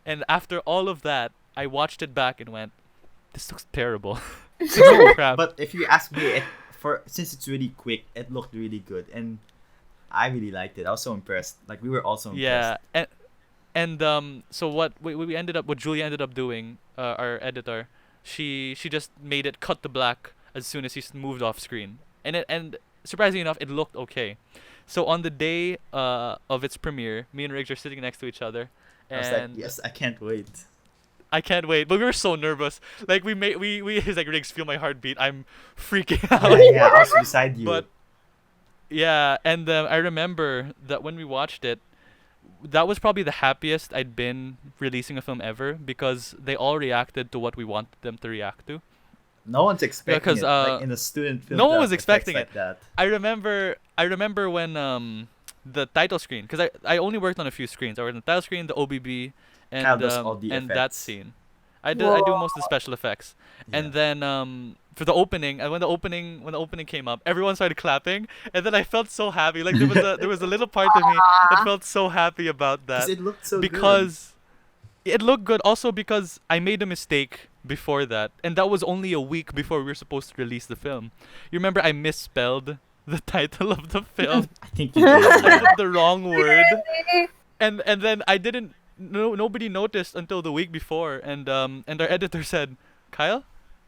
And after all of that, I watched it back and went, "This looks terrible. This looks like No, crap." but if you ask me, since it's really quick, it looked really good, and I really liked it. I was so impressed. Like we were also impressed. Yeah, and so what Julia ended up doing, our editor, she just made it cut to black as soon as he moved off screen, and surprisingly enough, it looked okay. So on the day of its premiere, me and Riggs are sitting next to each other, I was like, and yes, I can't wait. I can't wait. But we were so nervous. Like we he's like, "Riggs, feel my heartbeat. I'm freaking Yeah, out." yeah, I was beside you. But yeah, and I remember that when we watched it, that was probably the happiest I'd been releasing a film ever because they all reacted to what we wanted them to react to. No one's expecting Because it. Like in a student film, no one to was have effects expecting it. like that. I remember when the title screen, because I only worked on a few screens. I worked on the title screen, the OBB, Cal and does all the that effects. scene. I do most of the Whoa. special effects. Yeah. And then for the opening, and when the opening came up, everyone started clapping, and then I felt so happy. Like there was a little part of me that felt so happy about Because that it looked so good. because it looked good. Also because I made a mistake before that, and that was only a week before we were supposed to release the film. You remember I misspelled the title of the film. I think you did. I Yeah. put the wrong word, Really? and then I didn't. No, nobody noticed until the week before, and our editor said, "Kyle,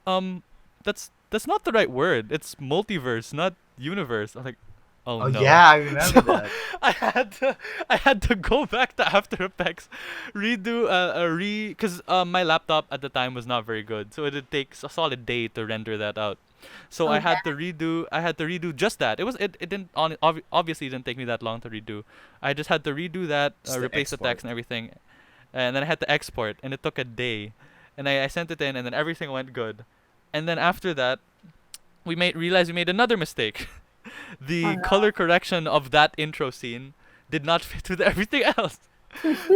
um, that's not the right word. It's multiverse, not universe." I'm like, "Oh Oh no." yeah, I remember So that. I had to go back to After Effects, redo because my laptop at the time was not very good, so it'd take a solid day to render that out. So Oh, I had to redo just that. It didn't obviously it didn't take me that long to redo. I just had to redo that, Just the replace the export. text and everything, and then I had to export, and it took a day, and I sent it in, and then everything went good, and then after that realized we made another mistake. oh The no. color correction of that intro scene did not fit with everything else.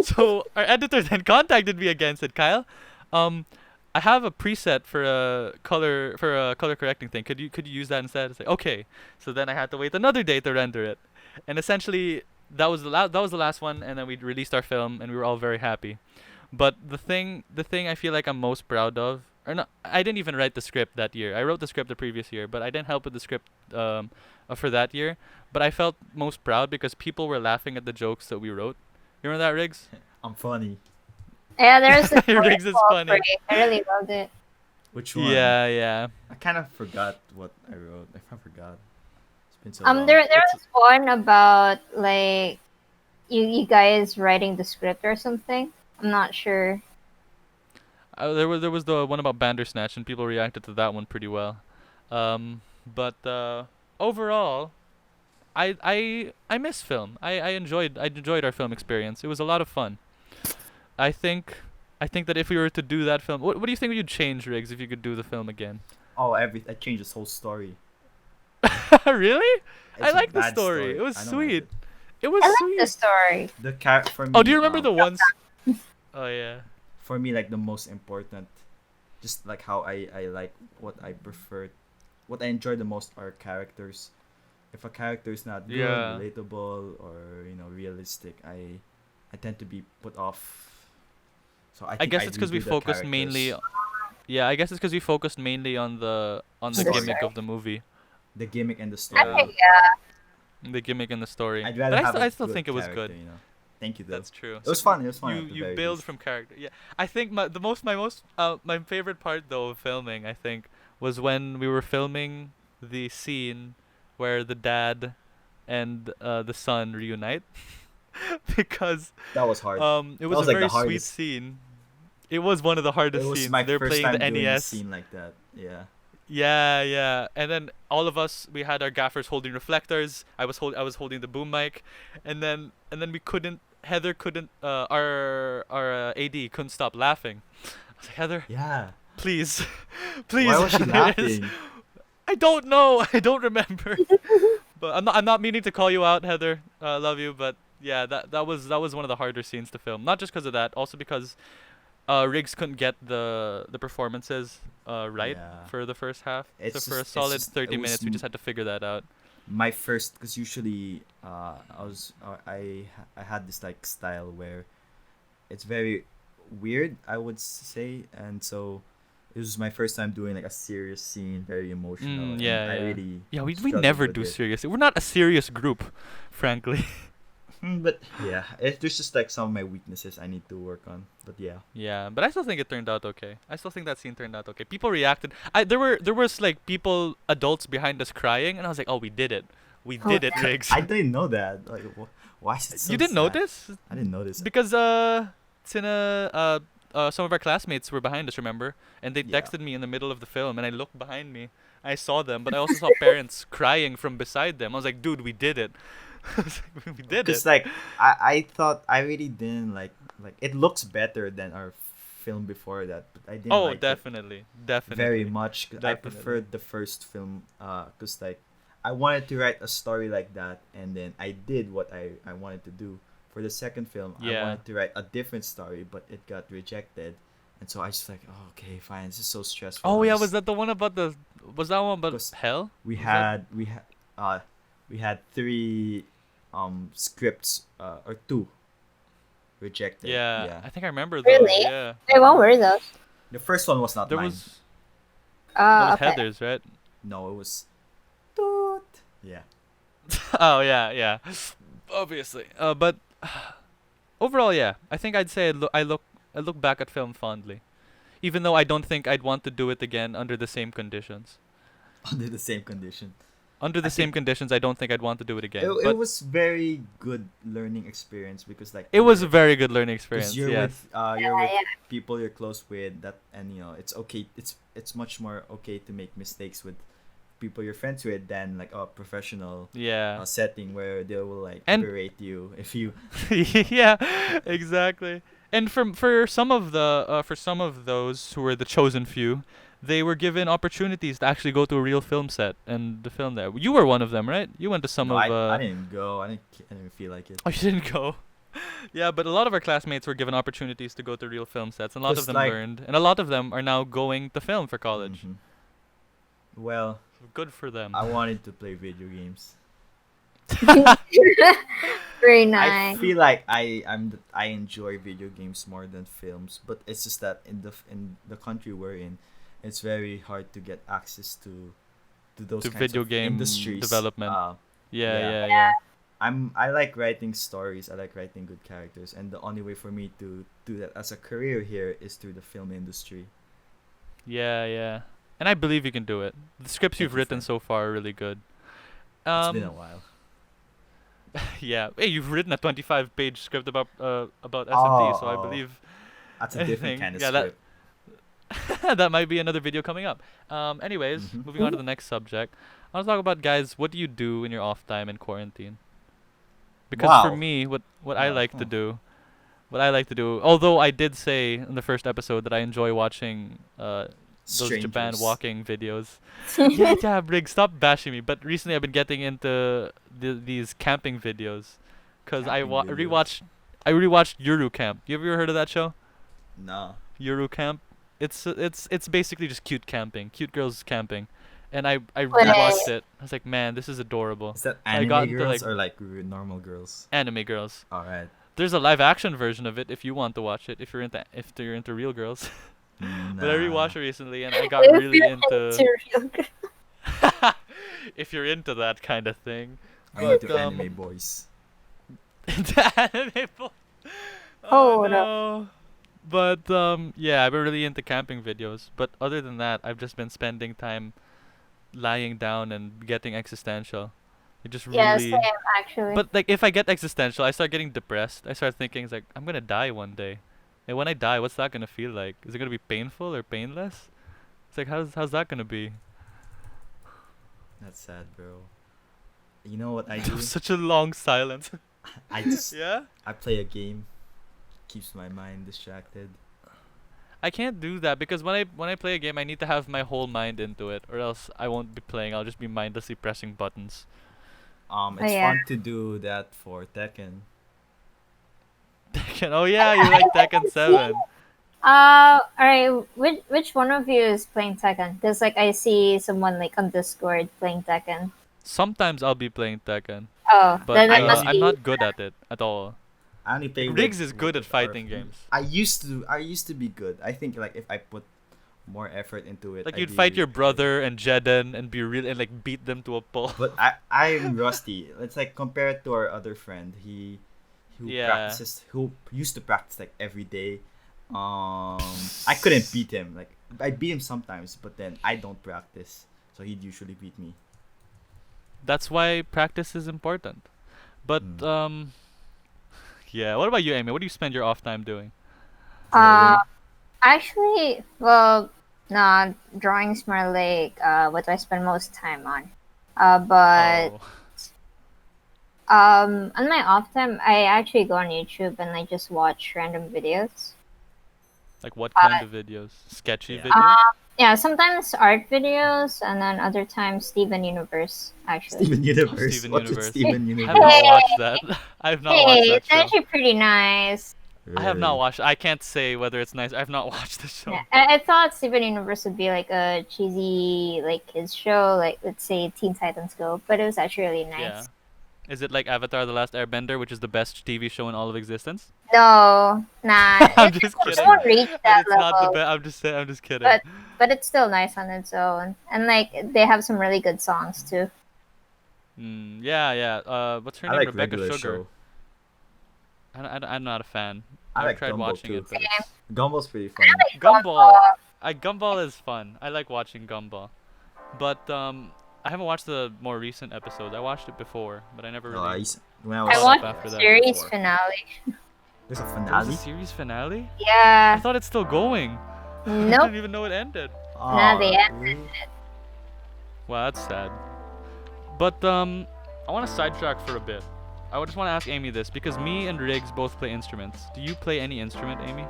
So our editor then contacted me again, said, "Kyle, um, I have a preset for a color correcting thing. Could you use that instead?" It's like, okay. So then I had to wait another day to render it, and essentially that was the last one, and then we released our film, and we were all very happy. But the thing I feel like I'm most proud of, or not, I didn't even write the script that year. I wrote the script the previous year, but I didn't help with the script for that year. But I felt most proud because people were laughing at the jokes that we wrote. You remember that, Riggs? I'm funny. Yeah, there's this Riggs is waterfall funny. break. I really loved it. Which one? Yeah, yeah. I kind of forgot what I wrote. I forgot. It's been so long. There It's was one about like you guys writing the script or something. I'm not sure. There was the one about Bandersnatch, and people reacted to that one pretty well. But overall, I miss film. I enjoyed our film experience. It was a lot of fun. I think I think that if we were to do that film, what do you think you'd change, Riggs, if you could do the film again? Oh, I changed this whole story. Really? I It's a like the bad story. It was I don't like sweet. it. It was I like sweet. the story. The character for me. Oh, do you remember the ones? Oh yeah. For me, like the most important, just like how I like what I prefer, what I enjoy the most are characters. If a character is not good, Yeah. relatable, or realistic, I tend to be put off. So I I think guess I it's because we redo the focused mainly. characters, Yeah, I guess it's because we focused mainly on the Story. gimmick of the movie, the gimmick and the I story. think, yeah. the gimmick and the story. I'd But rather I have still, a I still good think it was character, good. Thank you, though. That's true. It was fun. It was fun. You at the you very build least. from character. Yeah, I think my favorite part though of filming, I think, was when we were filming the scene where the dad and the son reunite, because That was hard. it That was was a like the very sweet hardest. scene. It was one of the hardest It was scenes. my They're first playing time the doing a NES. scene like that. Yeah. Yeah, yeah. And then all of us, we had our gaffers holding reflectors. I was holding the boom mic, and then we couldn't. Heather couldn't. Our AD couldn't stop laughing. I was like, Heather, Yeah. please, please. Why was she Heather, laughing? I don't know. I don't remember. But I'm not meaning to call you out, Heather. I love you, but yeah, that was one of the harder scenes to film. Not just because of that, also because Riggs couldn't get the performances right Yeah. for the first half. It's So for a just- it's solid just- 30 it was minutes, we just had to figure that out. My first, because usually I had this like style where it's very weird, I would say, and so it was my first time doing like a serious scene, very emotional. and Yeah, I yeah. really Yeah, we struggled never with do it. serious. We're not a serious group, frankly. But yeah, there's just like some of my weaknesses I need to work on. But yeah, Yeah, but I still think it turned out okay. I still think that scene turned out okay. People reacted. There was like people, adults behind us crying, and I was like, oh, we did it. We did it, Riggs. I didn't know that. Like, why is it so You didn't sad? notice? I didn't notice. Because some of our classmates were behind us, remember? And they Yeah. texted me in the middle of the film, and I looked behind me. I saw them, but I also saw parents crying from beside them. I was like, dude, we did it. I was like, we did Because it. like I thought I really didn't like it looks better than our film before that, but I didn't Oh, like it definitely, definitely. very much. 'Cause I Definitely. preferred the first film because like I wanted to write a story like that, and then I did what I wanted to do. For the second film, I Yeah. wanted to write a different story, but it got rejected, and so I just like, oh, okay, fine, this is so stressful. Oh I yeah, just- was that the one about the? Was that one about Because hell? we Was that- we had three scripts or two rejected. Yeah, I think I remember those. Really? Yeah, Wait, what were those? The first one was not there mine. was that was Okay. Heather's, right? No, it was Toot. Yeah. Oh yeah, yeah. Obviously. But overall, yeah. I think I'd say I look back at film fondly, even though I don't think I'd want to do it again under the same conditions. Under the same condition. Under the I same think- conditions, I don't think I'd want to do it again. It but was very good learning experience because like it was a very good learning because experience. you're Yes. with you're with Yeah. people you're close with, that, and it's okay, it's much more okay to make mistakes with people you're friends with than like a professional Yeah. setting where they will like And- berate you if you Yeah. Exactly. And for some of those who were the chosen few, they were given opportunities to actually go to a real film set and to film there. You were one of them, right? You went to some No, of. I didn't go. I didn't feel like it. Oh, you didn't go. Yeah, but a lot of our classmates were given opportunities to go to real film sets, and a lot of Just them like- learned, and a lot of them are now going to film for college. Mhm. Well, Good for them. I wanted to play video games. Very I nice. feel like I enjoy video games more than films, but it's just that in the country we're in, it's very hard to get access to those To kinds video of game industries. development. Yeah. Yeah, yeah. I like writing stories. I like writing good characters, and the only way for me to do that as a career here is through the film industry. Yeah, yeah. And I believe you can do it. The scripts Thank you've you, written friend. so far are really good. It's been a while. Yeah. Hey, you've written a 25-page script about SMT, so I Oh. believe That's a different think- kind of yeah, that- script. that might be another video coming up. Anyways, Mhm. moving on to the next subject. I want to talk about, guys, what do you do in your off time in quarantine? Because for Wow. me, what I like to Huh. do, although I did say in the first episode that I enjoy watching those Japan Strangers. walking videos. Yeah, Brig, stop bashing me. But recently I've been getting into these camping videos, cause Camping videos. I rewatched Yuru Camp. You ever heard of that show? No. Yuru Camp. It's basically just cute camping, cute girls camping, and I Wait. rewatched it. I was like, man, this is adorable. Is that I got anime into girls like or like normal girls? anime girls. All right. There's a live action version of it if you want to watch it. If you're into real girls. But I rewatched it recently and I got If really you're into. real girl. If you're into that kind of thing. I'm But, into anime boys. into anime. Oh Hold up. no. But yeah, I've been really into camping videos. But other than that, I've just been spending time lying down and getting existential. It just Yeah, really. same actually. But like, if I get existential, I start getting depressed. I start thinking, it's like, I'm gonna die one day, and when I die, what's that gonna feel like? Is it gonna be painful or painless? It's like, how's that gonna be? That's sad, bro. You know what I There do? was such a long silence. I just Yeah. I play a game. Keeps my mind distracted. I can't do that because when I play a game, I need to have my whole mind into it, or else I won't be playing. I'll just be mindlessly pressing buttons. It's yeah. fun to do that for Tekken. Tekken. Oh yeah, you like Tekken 7. Alright. Which one of you is playing Tekken? Because like I see someone like on Discord playing Tekken. Sometimes I'll be playing Tekken, Oh, but then I it must I'm be. not good at it at all. I only play Riggs with- is good at with our fighting friends. games. I used to be good. I think like if I put more effort into it, Like I'd you'd be fight your really good. brother and Jeden and be real and like beat them to a pulp. But I'm rusty. It's like compared to our other friend, he who Yeah. practices who used to practice like every day. I couldn't beat him. Like I beat him sometimes, but then I don't practice, so he'd usually beat me. That's why practice is important. But yeah. What about you, Amy? What do you spend your off time doing? Uh, actually, well, no, drawing's more like what I spend most time on. But Oh. on my off time, I actually go on YouTube and I just watch random videos. Like what kind of videos? Sketchy Yeah. videos? Yeah, sometimes art videos, and then other times Steven Universe. Actually, Steven Universe. Steven What's with Universe. Steven I've Universe? not watched that. I've not watched hey, that it's show. actually pretty nice. I have not Really? watched. I can't say whether it's nice. I've not watched the show. Yeah, I thought Steven Universe would be like a cheesy like kids show, like let's say Teen Titans Go, but it was actually really nice. Yeah. Is it like Avatar: The Last Airbender, which is the best TV show in all of existence? No, nah, I'm it just it kidding. won't reach And that it's not the level. best. I'm just saying. I'm just kidding. But it's still nice on its own, and like they have some really good songs too. Yeah, yeah. What's her I name? like Rebecca regular Sugar. show. I'm not a fan. I I've like tried Gumball watching too. it, but it's... Gumball's pretty funny. Gumball. Gumball is fun. I like watching Gumball, but I haven't watched the more recent episodes. I watched it before, but I never No, I really. used, when I I was I watched watched after the that series before. finale. There's a There was finale. a series finale. I Yeah, thought it's still going. I nope, didn't even know it ended. Nah, they Aw, really? Wow, that's sad. But I want to sidetrack for a bit. I just want to ask Amy this because me and Riggs both play instruments. Do you play any instrument, Amy?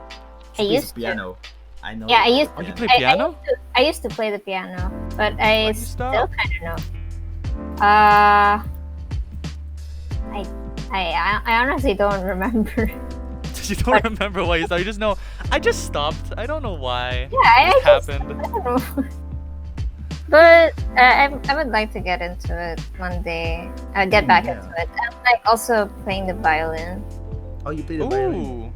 She I plays used the to. piano. I know. Yeah, I you used Oh, you piano. play piano? I used to play the piano, but I Why'd you still stop? kind of know. I honestly don't remember. You don't remember why you stopped. You just know. I just stopped. I don't know why. Yeah, I It just happened. I don't know. But I would like to get into it one day. Get back Yeah. into it. And like also playing the violin. Oh, you play the violin. Ooh.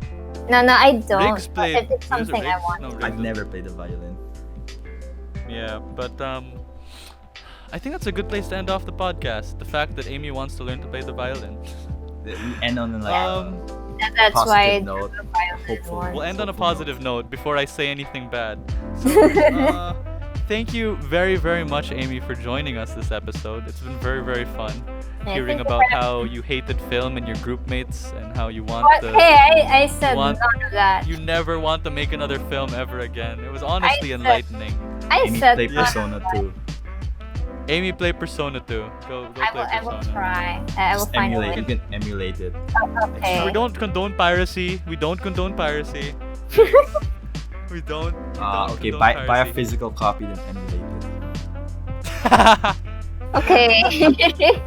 No, I don't. Riggs but played. it's something I want. No, I've Riggs. never played the violin. Yeah, but I think that's a good place to end off the podcast. The fact that Amy wants to learn to play the violin. We end on like And that's positive why I note. do the violin Hopeful. more. We'll end on a Hopeful note. positive note before I say anything bad. So, thank you very, very much, Amy, for joining us this episode. It's been very, very fun hearing thank you about for how you hated film and your group mates and how you want What? to. Hey, I said want- none of that. You never want to make another film ever again. It was honestly said- enlightening. I Amy said play none of Persona that. 2. Amy, play Persona 2. Go play I will Persona. try. I will Just find a emulate. You way. can emulate it. Okay. We don't condone piracy. We don't condone piracy. We don't. Okay, condone buy a piracy. physical copy then emulate it. Okay.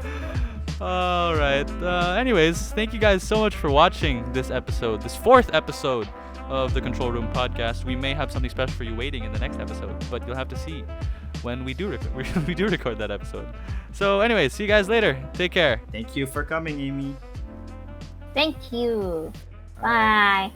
All right. Anyways, thank you guys so much for watching this episode, this 4th episode of the Control Room podcast. We may have something special for you waiting in the next episode, but you'll have to see when we do we do record that episode. So, anyways, see you guys later. Take care. Thank you for coming, Amy. Thank you. Bye.